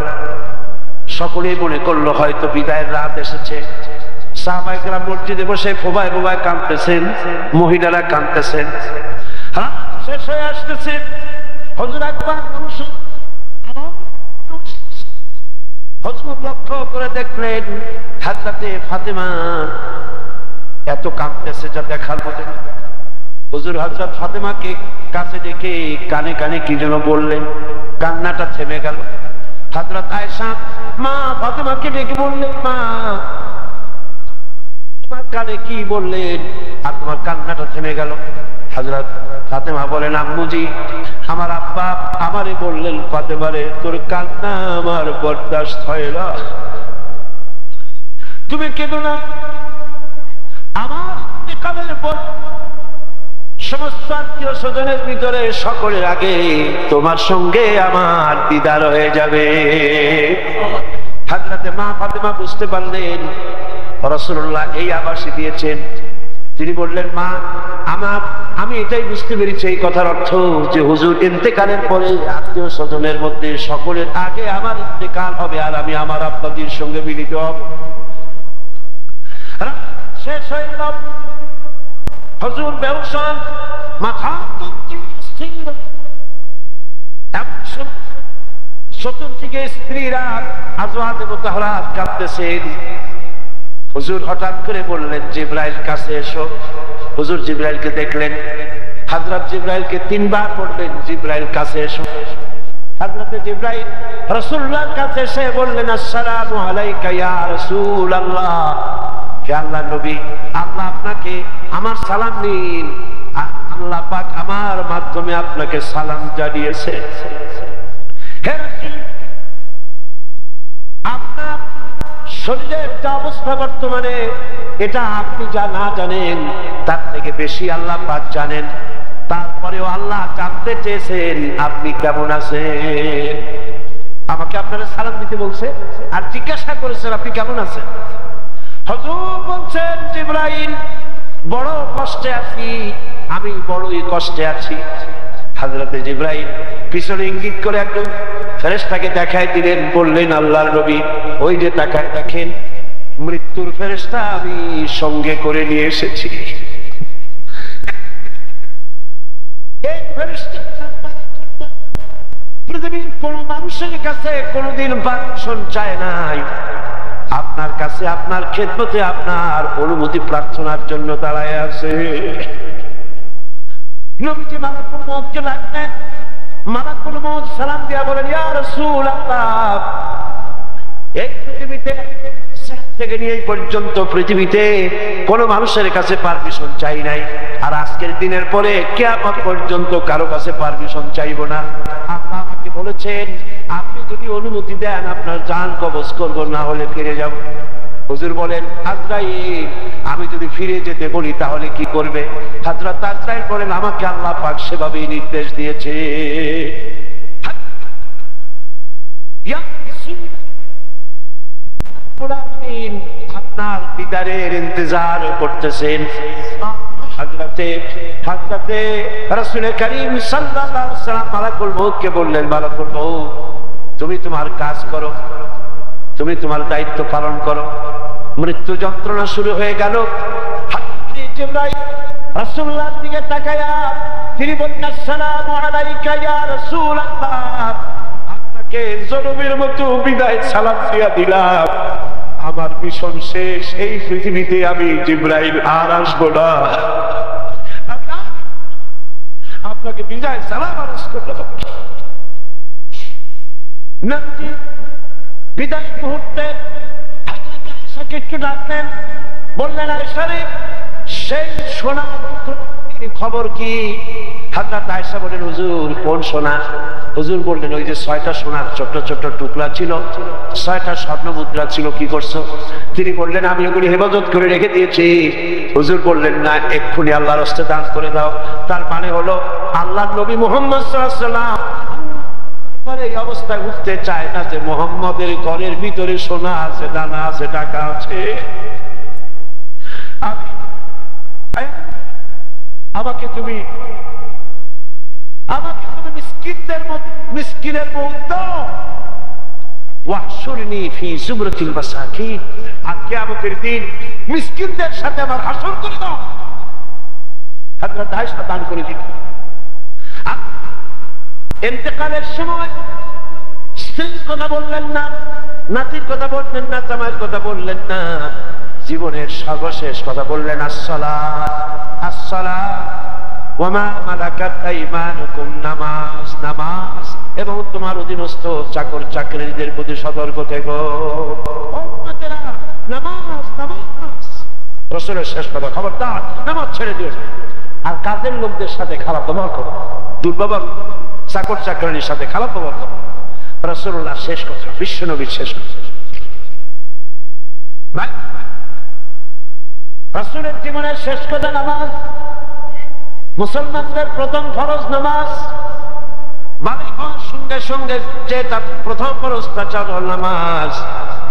সকলেই মনে করলো হয়তো বিদায়ের রাত এসেছে। সাহাবায়ে কেরাম মসজিদে বসে ফোবায় ফোবায় কাঁদতেছেন, মহিলারা কাঁদতেছেন, রাত শেষ হয়ে আসতেছে। হুজুর একবার হুজুর লক্ষ্য করে দেখলেন হযরতে ফাতেমা এত কাঁদতেছে যা দেখার মতো। হুজুর হযরত ফাতেমাকে কাছে ডেকে কানে কানে কি যেন বললেন, কান্নাটা থেমে গেল। হযরত আয়েশা মা ফাতেমাকে ডেকে বললেন, মা তোমার কানে কি বললেন? আর তোমার কান্নাটা থেমে গেল। হযরত ফাতেমা বলেন, আম্মুজি আমার আব্বা আমারে বললেন, ফাতেমারে তোর কান্না আমার বরদাস্ত হয় না, তুমি কেঁদো না। আমার ইন্তেকালের পর সমস্ত আত্মীয় স্বজনের ভিতরে সকলের আগে তোমার সঙ্গে আমার দিদার হয়ে যাবে। হযরতে মা ফাতেমা বুঝতে পারলেন রাসূলুল্লাহ এই আভাসই দিয়েছেন। তিনি বললেন, মা আমি এটাই বুঝতে পেরেছি এই কথার অর্থ যে হুজুর ইন্তেকালের পরে আত্মীয় স্বজনের মধ্যে সকলের আগে আমার ইন্তেকাল হবে আর আমি আমার আব্বাজির সঙ্গে মিলিত হব। শেষ হয়ে গেল, হুজুর বেহুশ, মাথা চতুর্দিকে স্ত্রীরা আজওয়াজে মুতাহহারাত কাঁদতেছেন। হুজুর হঠাৎ করে বললেন, জিবরাইল কাছে এসো। হুজুর জিবরাইলকে দেখলেন, হযরত জিবরাইলকে তিনবার বললেন, জিবরাইল কাছে এসো। হযরত জিবরাইল রাসূলুল্লাহর কাছে এসে বললেন, আসসালামু আলাইকা ইয়া রাসূলুল্লাহ, হে আল্লাহর নবী, আল্লাহ আপনাকে আমার সালাম নিন, আল্লাহ পাক আমার মাধ্যমে আপনাকে সালাম জানিয়েছে। হে রাসূল, আপনার শরীরের যে অবস্থা বর্তমানে এটা আপনি যা না জানেন তার থেকে বেশি আল্লাহ পাক জানেন। তারপরেও আল্লাহ জানতে চেয়েছেন আপনি কেমন আছেন। আমাকে আপনারা সালাম দিতে বলছে আর জিজ্ঞাসা করেছেন আপনি কেমন আছেন। হুজুর বলছেন জিবরাইল বড় কষ্টে আছি, আমি বড়ই কষ্টে আছি। হযরতে জিবরাইল পিছনে ইঙ্গিত করে একদম ফেরেশতাকে দেখায় দিলেন, বললেন আল্লাহর নবী ওই যে তাকায় দেখেন মৃত্যুর ফেরেশতা আমি সঙ্গে করে নিয়ে এসেছি। এই ফেরেশতা পৃথিবীর কোন মানুষের কাছে কোনদিন পারমিশন চায় নাই, আপনার কাছে আপনার খেদমতে আপনার অনুমতি প্রার্থনার জন্য দাঁড়ায় আছে। নবীজি মালাকুল মউতকে ডাকলেন, মালাকুল মউত সালাম দিয়া বলেন ইয়া রাসূলুল্লাহ, এই পৃথিবীতে থেকে নিয়ে পর্যন্ত পৃথিবীতে কোন মানুষের কাছে পারমিশন চাই নাই, আর আজকের দিনের পরে কিয়ামত পর্যন্ত কারো কাছে পারমিশন চাইবো না। আল্লাহ আমাকে বলেছেন আপনি যদি অনুমতি দেন আপনার জান কবজ করব, না হলে ফিরে যাব। হুজুর বলেন আজরাইল আমি যদি ফিরে যেতে বলি তাহলে কি করবে? হযরত আজরাইল বলেন আমাকে আল্লাহ পাক সেভাবেই নির্দেশ দিয়েছে। আপনার দিদারের ইন্তজার করতেছেন। হযরতে রাসূল করিম সাল্লাল্লাহু আলাইহি ওয়াসাল্লাম মালাকুল মউতকে বললেন মালাকুল মউত তুমি তোমার কাজ করো, তুমি তোমার দায়িত্ব পালন করো। মৃত্যু যন্ত্রণা শুরু হয়ে গেল। জিবরাইল রাসূলুল্লাহর দিকে তাকায়া তিনি বললেন আসসালামু আলাইকা ইয়া রাসূলুল্লাহ, আপনাকে জনমের মতো বিদায় সালাম দিয়া দিলাম, আমার মিশন শেষ, এই পৃথিবীতে আমি জিবরাইল আর আসবো না। আপনাকে বিদায় সালাম আরজ করলাম। নবীজি বিদায় মুহূর্তে আয়েশাকে একটু ডাকলেন, বললেন আয়েশা রে সেই সোনা খবর কি? হযরত আয়েশা বলেন হুজুর কোন সোনা? হুজুর বললেন ওই যে 6টা সোনার ছোট ছোট টুকরা ছিল, 6টা স্বর্ণ মুদ্রা ছিল, কি করছো? তিনি বললেন আমি ওগুলি হেফাজত করে রেখে দিয়েছি। হুজুর বললেন না এক্ষুনি আল্লাহর রাস্তায় দান করে দাও। তার মানে হলো আল্লাহর নবী মুহাম্মদ সাল্লাল্লাহু আলাইহি ওয়াসাল্লাম এই অবস্থায় উঠতে চায় না যে মুহাম্মদের ঘরের ভিতরে সোনা আছে, দানা আছে, টাকা আছে। আমাকে তুমি মিসকিনের মতো ওয়াহশুরনি ফি যুমরাতিল মাসাকিন, আর কিয়ামতের দিন মিসকিনদের সাথে আমার হাসর করে দাও। হযরত আয়েশা দান করে দিলেন। ইন্তেকালের সময় স্ত্রীর কথা বললেন না, নাতির কথা বললেন না, জামাইয়ের কথা বললেন না, জীবনের সর্বশেষ কথা বললেন আসসালাত আসসালাত ওয়া মা মালাকাত আইমানুকুম, নামাজ নামাজ এবং তোমার অধীনস্থ চাকর চাকরিদের প্রতি সতর্ক থেকো। উম্মতেরা নামাজ নামাজ, রাসূলের শেষ কথা খবরদার নামাজ ছেড়ে দিও আর কাজের লোকদের সাথে খারাপ ব্যবহার করো, দুর্ব্যবহার, চাকর চাকরানির সাথে খারাপ ব্যবহার করো। রাসূলুল্লাহ শেষ কথা, বিশ্বনবীর শেষ কথা। রাসূলের জীবনের শেষ কথা নামাজ, মুসলমানদের প্রথম ফরজ নামাজ। বাড়ি হওয়ার সঙ্গে সঙ্গে যে তার প্রথম ফরজটা হলো নামাজ।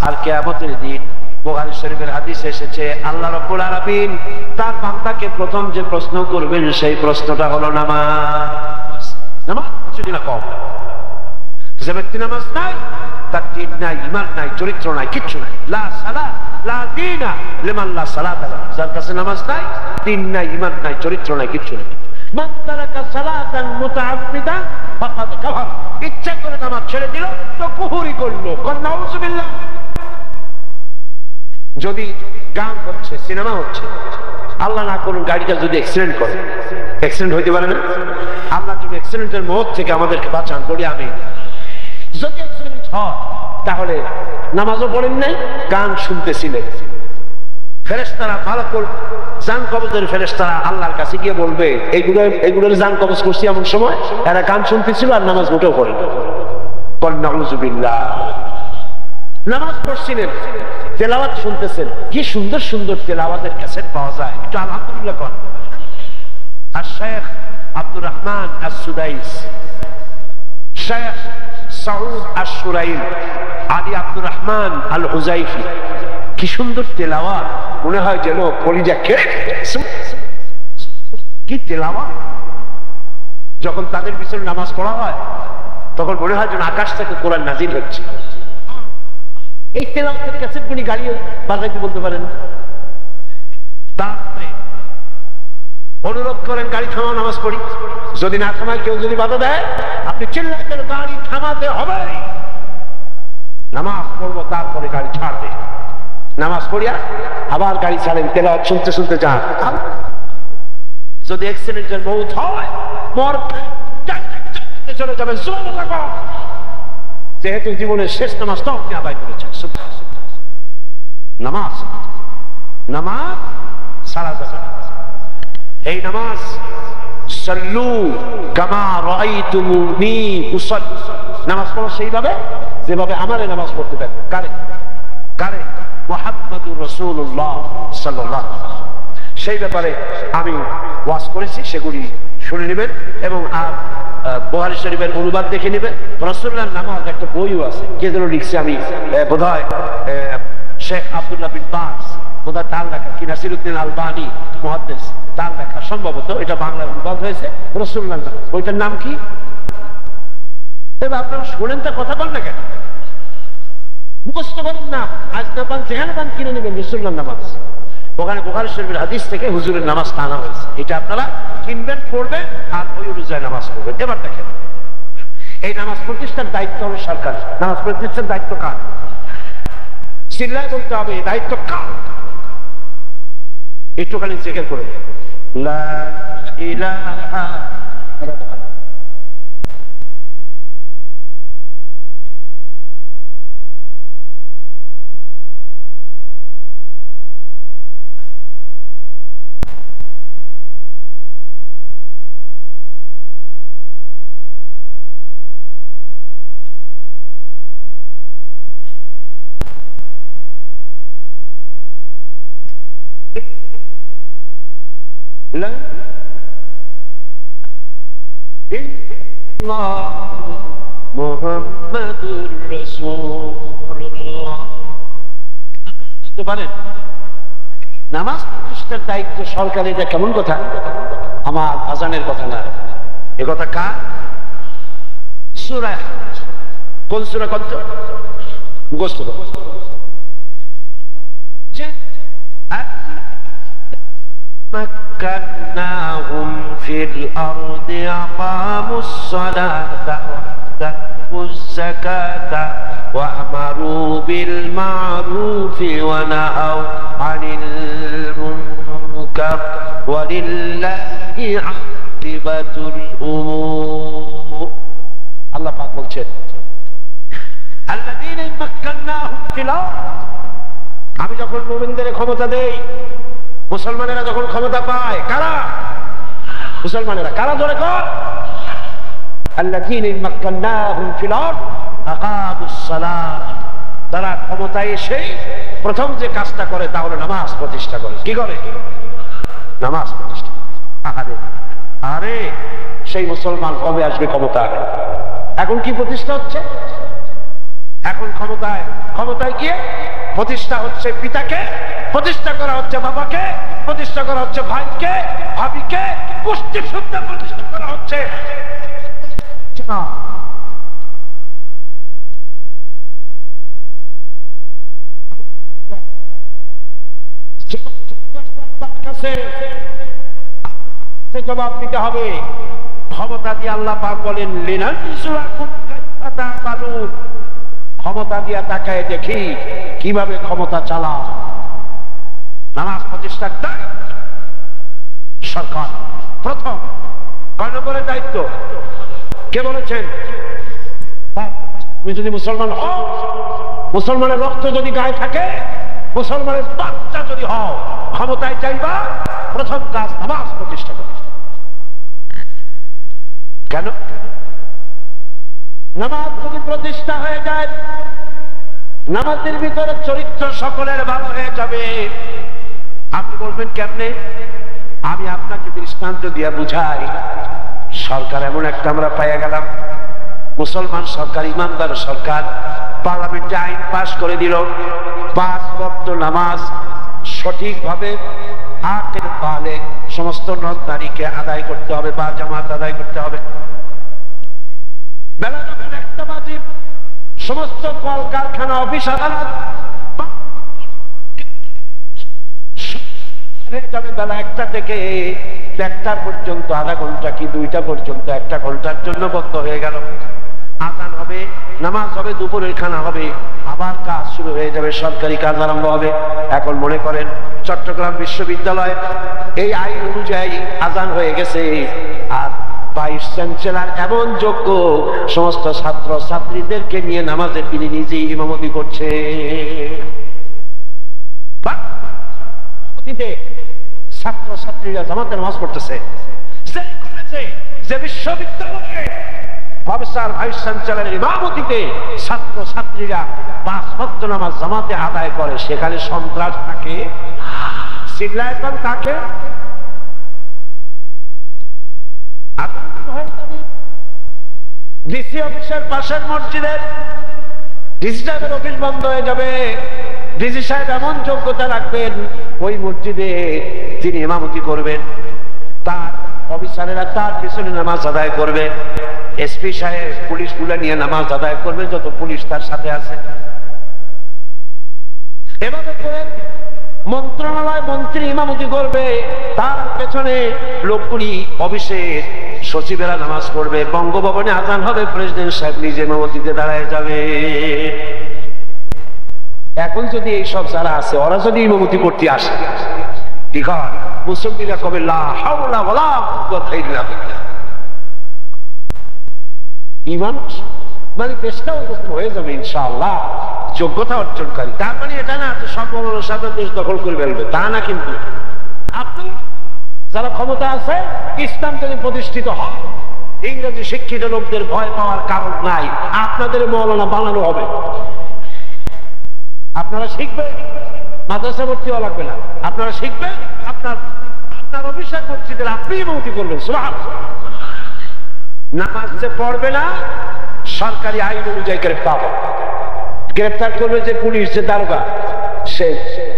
আর কিয়ামতের দিন বুখারী শরীফের হাদিসে এসেছে আল্লাহ রাব্বুল আলামিন তার বান্দাকে প্রথম যে প্রশ্ন করবেন সেই প্রশ্নটা হলো নামাজ। নামাজ যদি না কম, যে ব্যক্তি নামাজ নাই তার দিন নাই, ঈমান নাই, চরিত্র নাই, কিচ্ছু নাই। লা সালাত লা দীনা লিমান লা সালাতা লাহু, যার কাছে নামাজ নাই, দিন নাই, ঈমান নাই, চরিত্র নাই, কিচ্ছু নাই। মান তারাকা সালাতান মুতাআম্মিদান ফাকাদ কাফার, ইচ্ছা করে নামাজ ছেড়ে দিল তো কুফরি করলো। নাউযুবিল্লাহ। যদি গান হচ্ছে, সিনেমা হচ্ছে, আল্লাহ না করুন গাড়িটা যদি অ্যাক্সিডেন্ট করে, অ্যাক্সিডেন্ট হইতে পারে না? আল্লাহ যদি অ্যাক্সিডেন্টের মত থেকে আমাদেরকে বাঁচান, বলি আমি। যদি অ্যাক্সিডেন্ট হয় তাহলে নামাজও পড়েন নাই, গান শুনতেছিলেন। ফেরেশতারা মালাকুল জান কবজের ফেরেশতারা আল্লাহর কাছে গিয়ে বলবে এইগুলোর জান কবজ করছি এমন সময় এরা গান শুনতেছিল আর নামাজ মোটেও পড়ে না। নাউযুবিল্লাহ। নামাজ পড়ছিলেন, তেলাওয়াত শুনতেছেন, কি সুন্দর সুন্দর তেলাওয়াতের ক্যাসেট পাওয়া যায়, একটু আলহামদুলিল্লাহ করেন। আর শেখ আব্দুর রহমান আস-সুদাইস, শেখ সাউদ আশ-শুরাইল, আলী আব্দুর রহমান আল হুজাইফি। কি সুন্দর তেলাওয়াত, মনে হয় যেন কলিজা কেড়ে কি তেলাওয়াত। যখন তাদের পিছনে নামাজ পড়া হয় তখন মনে হয় যেন আকাশ থেকে কোরআন নাজিল হচ্ছে। এই তেলাওয়াতের ক্যাসেট গুলি গাড়ি বাজাইতে বলতে পারেন। তারপরে অনুরোধ করেন গাড়ি থামাও, নামাজ পড়ি। যদি না থামায়, কেউ যদি বাধা দেয়, আপনি চিল্লাইতেন গাড়ি থামাতে হবে, নামাজ পড়বো, তারপরে গাড়ি ছাড়বে। নামাজ পড়িয়া আবার গাড়ি ছাড়েন, তেলাওয়াত শুনতে শুনতে যান। যদি অ্যাক্সিডেন্টের মৌত হয়, মর চলে যাবেন। যেহেতু জীবনের শেষ নামাজটা আপনি আদায় করেছেন। নামাজ নামাজ সারা যাবে। এই নামাজ সাল্লু কামা রাআইতুমুনি উসাল্লি, নামাজ পড়ো সেইভাবে যেভাবে আমারে নামাজ পড়তে দেন। কারে কারে? মুহাম্মাদুর রাসূলুল্লাহ সাল্লাল্লাহু আলাইহি ওয়াসাল্লাম। সেই ব্যাপারে আমি ওয়াজ করেছি, সেগুলি শুনে নেবেন এবং বুখারী শরীফের অনুবাদ দেখে নেবেন। রাসূলুল্লাহর নামাজ একটা বইও আছে, কে যেন লিখছে, আমি বোধহয় শেখ আব্দুল্লাহ বিন বাজ, বোধহয় তার লেখা, কি নাসিরউদ্দিন আলবানী মুহাদ্দিস, তার লেখা সম্ভবত, এটা বাংলায় অনুবাদ হয়েছে। রাসূলুল্লাহর নামাজ, বইটার নাম কি? আপনারা শোনেন তা কথা বল না কেন? মুখস্থ করেন না, আজ না পান যেখানে পান কিনে নেবেন। রাসূলুল্লাহর নামাজ, ওখানে বুখারী শরীফের হাদিস থেকে হুজুরের নামাজ টানা হয়েছে। এটা আপনারা কিনবেন, পড়বেন আর ওই অনুযায়ী নামাজ পড়বেন। এবার দেখেন, এই নামাজ প্রতিষ্ঠার দায়িত্ব হলো সরকার। নামাজ প্রতিষ্ঠার দায়িত্ব কার? চিল্লায় বলতে হবে, দায়িত্ব কার? একটুখানি জিকির করে লা ইলাহা মুহাম্মাদুর রাসূলুল্লাহ। বুঝতে পারেন, নামাজ প্রতিষ্ঠার দায়িত্ব সরকার, এটা কেমন কথা? আমার আজানের কথা না, এ কথা কার? সূরা, কোন সূরা? কত মুখস্থ করো। مكناهم في الأرض أقاموا الصلاة وآتوا الزكاة وأمروا بالمعروف ونهوا عن المنكر ولله عاقبة الأمور। الله পাক বলছেন, الذين مكناهم في الأرض, আমি যখন মুমিনদের ক্ষমতা দেই, মুসলমানেরা যখন ক্ষমতা পায়, কারা? মুসলমানেরা। কারা? ধরে কর, আল্লাযীনা মাক্কান্নাহুম ফিল আরদ আকামুস সালাহ। তারা ক্ষমতায় এসে প্রথম যে কাজটা করে তা হলো নামাজ প্রতিষ্ঠা করে। কি করে? নামাজ প্রতিষ্ঠা। আরে আরে, সেই মুসলমান কবে আসবে ক্ষমতা? এখন কি প্রতিষ্ঠা হচ্ছে? এখন ক্ষমতায় গিয়ে প্রতিষ্ঠা হচ্ছে পিতাকে, প্রতিষ্ঠা করা হচ্ছে বাবাকে, প্রতিষ্ঠা করা হচ্ছে ভাইকে, ভাবিকে, গোষ্ঠী সূত্রে প্রতিষ্ঠা করা হচ্ছে। জবাব দিতে হবে। ক্ষমতা দিয়ে আল্লাহ পাক বলেন, ক্ষমতা দিয়ে তাকায় দেখি কিভাবে ক্ষমতা চালা। নামাজ প্রতিষ্ঠার দায়িত্ব সরকার প্রথম। কয় নম্বরের দায়িত্ব? কে বলেছেন? তুমি যদি মুসলমান হও, মুসলমানের রক্ত যদি গায়ে থাকে, মুসলমানের বাচ্চা যদি হও, ক্ষমতায় চাইবা, প্রথম কাজ নামাজ প্রতিষ্ঠা করো। কেন? নামাজ যদি প্রতিষ্ঠা হয়ে যায়, নামাজের ভিতরে চরিত্র সকলের ভালো হয়ে যাবে। আপনি বলবেন কেমনে? আমি আপনাকে দৃষ্টান্ত দিয়ে বুঝাই। সরকার এমন একটা আমরা পাইয়া গেলাম, মুসলমান সরকার, ইমানদার সরকার, পার্লামেন্টে আইন পাস করে দিল 5 ওয়াক্ত নামাজ সঠিকভাবে আকিল বালেগ সমস্ত নারীকে আদায় করতে হবে বা জামাত আদায় করতে হবে। বেলা যখন 1টা বাজে সমস্ত কলকারখানা, অফিস, আদালত যাবে বেলা 1টা থেকে 1টা পর্যন্ত, আধা ঘন্টা কি 2টা পর্যন্ত, 1 ঘন্টার জন্য বন্ধ হয়ে গেল। আজান হবে, নামাজ হবে, দুপুরের খানা হবে, আবার কাজ শুরু হয়ে যাবে, সরকারি কাজ আরম্ভ হবে। এখন মনে করেন চট্টগ্রাম বিশ্ববিদ্যালয় এই আইন অনুযায়ী আজান হয়ে গেছে, আর ভাইস চ্যান্সেলর এমন যোগ্য সমস্ত ছাত্র ছাত্রীদেরকে নিয়ে নামাজে তিনি নিজেই ইমামতি করছে। ছাত্র ছাত্রীরা জামাতে নামাজ পড়তেছে। যে বিশ্ববিদ্যালয়ে প্রফেসর ভাইস চ্যান্সেলরের ইমামতিতে ছাত্র ছাত্রীরা 5 ওয়াক্ত নামাজ জামাতে আদায় করে, সেখানে সন্ত্রাস থাকে, সিগলায়তন থাকে। ডিসি অফিসের পাশের মসজিদের ডিসি সাহেবের অফিস বন্ধ হয়ে যাবে। ডিসি সাহেব এমন যোগ্যতা রাখবেন, ওই মসজিদে তিনি ইমামতি করবেন, তার অফিসারেরা তার পিছনে নামাজ আদায় করবে। এসপি সাহেব পুলিশগুলো নিয়ে নামাজ আদায় করবে, যত পুলিশ তার সাথে আছে। এভাবে করে মন্ত্রণালয় মন্ত্রী ইমামতি করবে, তার পেছনে লোকগুলি অফিসের সচিবেরা নামাজ পড়বে। বঙ্গভবনে আজান হবে, প্রেসিডেন্ট সাহেব নিজে ইমামতিতে দাঁড়ায় যাবে। এখন যদি এই সব যারা আছে ওরা যদি ইমামতি করতে আসে, ঠিক হয়, মুসল্লিরা কবে লা হাওলা ওয়ালা কুওয়াতা ইল্লা বিল্লাহ। ইমান মানে দেশটাও হয়ে যাবে ইনশাআল্লাহ যোগ্যতা অর্জনকারী। তার মানে এটা না সব বড় সাথে দেশ দখল করে ফেলবে, তা না। কিন্তু আপনি যারা ক্ষমতা আছে, ইসলাম যদি প্রতিষ্ঠিত হয়, ইংরেজি শিক্ষিত লোকদের ভয় পাওয়ার কারণ নাই। আপনাদের মৌলানা বানানো হবে, আপনারা শিখবেন, মাদ্রাসা ভর্তি হওয়া লাগবে না, আপনারা শিখবেন, আপনার অফিসার মসজিদের আপনি ইমামতি করবেন। সুবহানাল্লাহ। নামাজ যে পড়বে না, সরকারি আইন অনুযায়ী গ্রেফতার করবে। যে পুলিশ, যে দারোগা, সে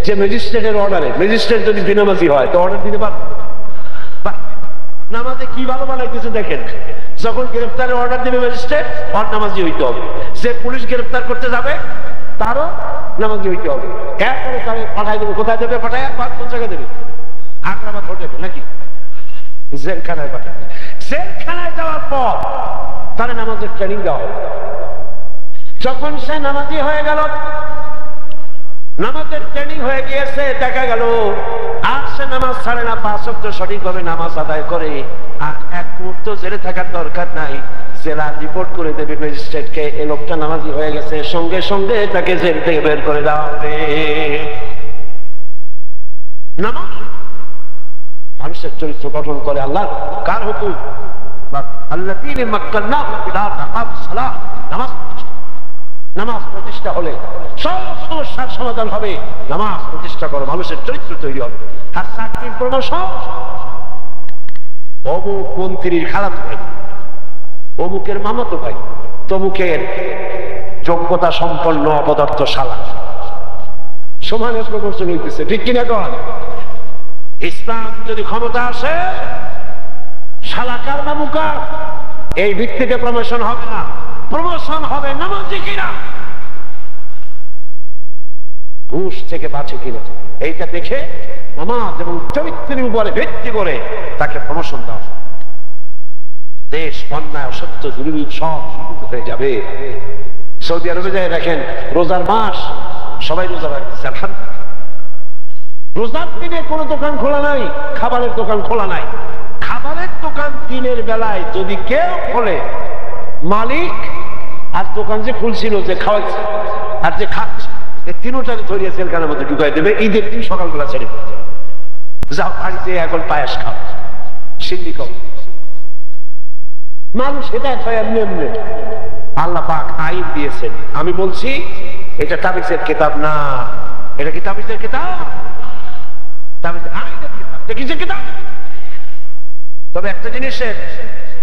যে ম্যাজিস্ট্রেটের অর্ডারে, ম্যাজিস্ট্রেট যদি বেনামাজি হয় তো অর্ডার দিতে পারবে। নামাজে কি ভালো বানাইতেছে দেখেন, যখন গ্রেফতারের অর্ডার দিবে ম্যাজিস্ট্রেট, ওর নামাজি হইতে হবে। যে পুলিশ গ্রেফতার করতে যাবে তারও নামাজি হইতে হবে। এরপরে তাহলে পাঠাই দেবে, কোথায় দেবে পাঠায়, কোন জায়গায় দেবে, আগ্রাবাদ হোটেলে নাকি জেলখানায় পাঠায়। জেলখানায় যাওয়ার পর তার নামাজের ট্রেনিং দেওয়া হবে। যখন সে নামাজি হয়ে গেল, নামাজের ট্রেনিং হয়ে গিয়েছে, দেখা গেল আর সে নামাজ ছাড়ে না, 5 ওয়াক্ত সঠিকভাবে নামাজ আদায় করে, আর এক মুহূর্ত জেলে থাকার দরকার নাই। জেলা রিপোর্ট করে দেবে ম্যাজিস্ট্রেটকে, এই লোকটা নামাজি হয়ে গেছে, সঙ্গে সঙ্গে তাকে জেল থেকে বের করে দেওয়া হবে। নামাজ মানুষের চরিত্র গঠন করে আল্লাহ। কার হুকুম? আল্লাযীনা মাক্কান্নাহুম ফিল আরদি আকামুস সালাহ। নামাজ প্রতিষ্ঠা হলে সব সমস্যার সমাধান হবে। নামাজ প্রতিষ্ঠা করো, মানুষের চরিত্র তৈরি হবে। আর চাকরির প্রমোশন, অমুক মন্ত্রীর খালাতো ভাই, অমুকের মামাতো ভাই, তমুকের যোগ্যতা সম্পন্ন অপদার্থ শালা, সমানে প্রমোশন হইতেছে, ঠিক কিনা কর? ইসলাম যদি ক্ষমতা আসে, শালাকার মামুকার এই ভিত্তিতে প্রমোশন হবে না, প্রমোশন হবে নামাজি কিনা, ঘুষ থেকে বাঁচে কিনা। এইটা দেখে নামাজ এবং চরিত্রের উপরে ভিত্তি করে তাকে প্রমোশন দেওয়া। দেশ অন্যায় অসত্য দুর্নীতি সব হয়ে যাবে। সৌদি আরবে যায় দেখেন, রোজার মাস, সবাই রোজা রাখছে, রোজার দিনে কোনো দোকান খোলা নাই, খাবারের দোকান খোলা নাই। খাবারের দোকান দিনের বেলায় যদি কেউ খোলে, মালিক আর দোকান যে খুলছিল, যে খাওয়াচ্ছে আর যে খাচ্ছে, এই তিনটাকে ধরিয়ে জেলখানার মধ্যে ঢুকাই দেবে। ঈদের দিন সকালবেলা ছেড়ে যাও বাড়িতে, এখন পায়াস খাও, সিন্নি খাও। মানুষ এটা এমনি এমনি আল্লাহ পাক আইন দিয়েছেন। আমি বলছি এটা তাবিজের কিতাব না, এটা কি তাবিজের কিতাব? তাবিজের আইনের কিতাব, কিসের কিতাব? তবে একটা জিনিসের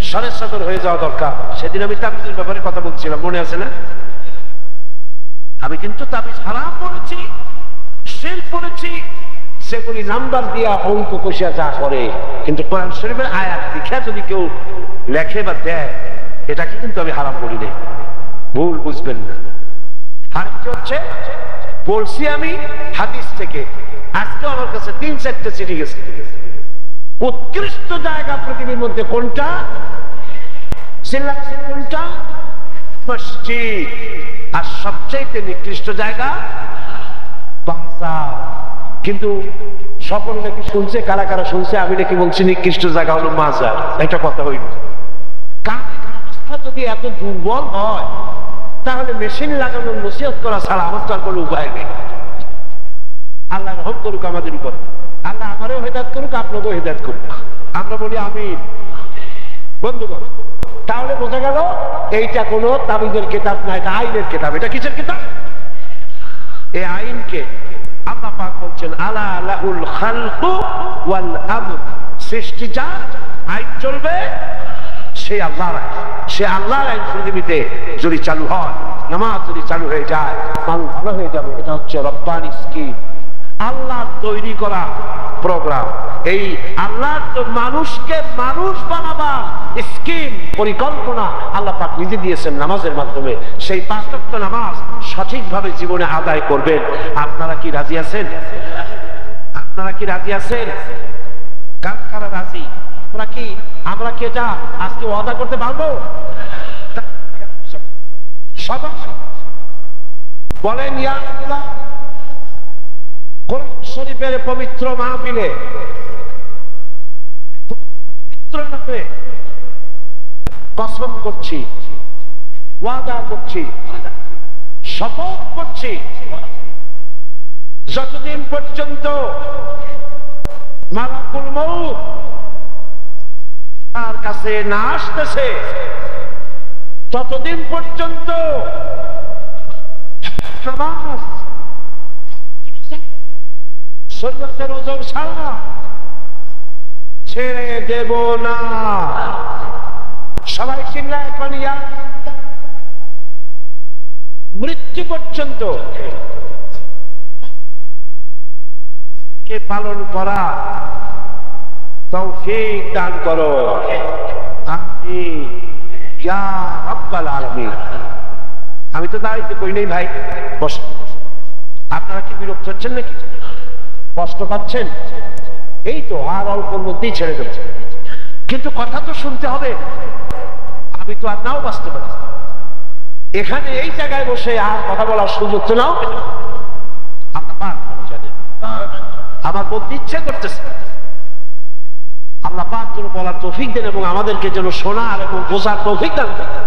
সরে সদর হয়ে যাওয়া দরকার। সেদিন আমি তাবিজের ব্যাপারে কথা বলছিলাম, মনে আছে না? আমি কিন্তু তাবিজ হারাম পড়েছি, শিরক পড়েছি, সেগুলি নাম্বার দিয়া অঙ্ক কষিয়া যা করে, কিন্তু কোরআন শরীফের আয়াত লিখা যদি কেউ লেখে বা দেয়, এটাকে কিন্তু আমি হারাম করি নাই, ভুল বুঝবেন না। আর কি হচ্ছে, বলছি আমি হাদিস থেকে, আজকে আমার কাছে 3-4টে চিঠি গেছে। উৎকৃষ্ট জায়গা পৃথিবীর মধ্যে কোনটা? কোনটা? মসজিদ। আর সবচেয়ে নিকৃষ্ট জায়গা বাজার। কিন্তু সকল নাকি শুনছে, কারা কারা শুনছে আমি নাকি বলছি নিকৃষ্ট জায়গা হলো মাজার। একটা কথা হইল, কানের অবস্থা যদি এত দুর্বল হয়, তাহলে মেশিন লাগানোর নসিহত করা ছাড়া আমার তো আর কোনো উপায় নেই। আল্লাহ রহম করুক আমাদের উপর, আল্লাহ আমারও হেদায়েত করুক, আপনাকেও হেদায়েত করুক, আমরা বলি আমিন। বন্ধুগণ, তাহলে বোঝা গেল এইটা কোনো তাবিজের কিতাব না, এটা আইনের কিতাব। এটা কিসের কিতাব? এই আইনকে আল্লাহ পাক বলছেন আলা লাহুল খালকু ওয়াল আমর, সৃষ্টি যার, আইন চলবে সে আল্লাহর আইন। সে আল্লাহর আইন পৃথিবীতে যদি চালু হয়, নামাজ যদি চালু হয়ে যায়, মানুষ ভালো হয়ে যাবে। এটা হচ্ছে রব্বানি স্কিম, আল্লাহ তৈরি করা প্রোগ্রাম। এই আল্লাহ মানুষকে মানুষ বানাবা স্কিম, পরিকল্পনা আল্লাহ পাক নিজে দিয়েছেন নামাজের মাধ্যমে। সেই 5 ওয়াক্ত নামাজ সঠিকভাবে জীবনে আদায় করবেন। আপনারা কি রাজি আছেন? আপনারা কি রাজি আছেন? কারা রাজি? আমরা কি এটা আজকে ওয়াদা করতে পারবো? সবাই বলেন ইয়া আল্লাহ। কোরআন শরীফের পবিত্র মাহফিলে পবিত্র নামে কসম করছি, ওয়াদা করছি, শপথ করছি, যতদিন পর্যন্ত মালাকুল মউত তার কাছে না আসতেছে, ততদিন পর্যন্ত নামাজ শরীয়তের ওজর ছাড়া ছেড়ে দেব না। সবাই চিল্লায় এখন মৃত্যু পর্যন্ত কে পালন করা তৌফিক দান করো, আমিন ইয়া রাব্বাল আলামিন। আমি তো দাঁড়িয়ে কই নেই ভাই, বস। আপনারা কি বিরক্ত হচ্ছেন নাকি? কষ্ট পাচ্ছেন? এই তো আর অল্পর মধ্যেই ছেড়ে দেব, কিন্তু কথা তো শুনতে হবে। আমি তো আর নাও বাঁচতে পারি, এখানে এই জায়গায় বসে আর কথা বলার সুযোগ তো নাও। আমার বলতে ইচ্ছে করতেছে, আল্লাহ পাক যেন বলার তৌফিক দেন এবং আমাদেরকে যেন শোনার এবং বোঝার তৌফিক দান করেন।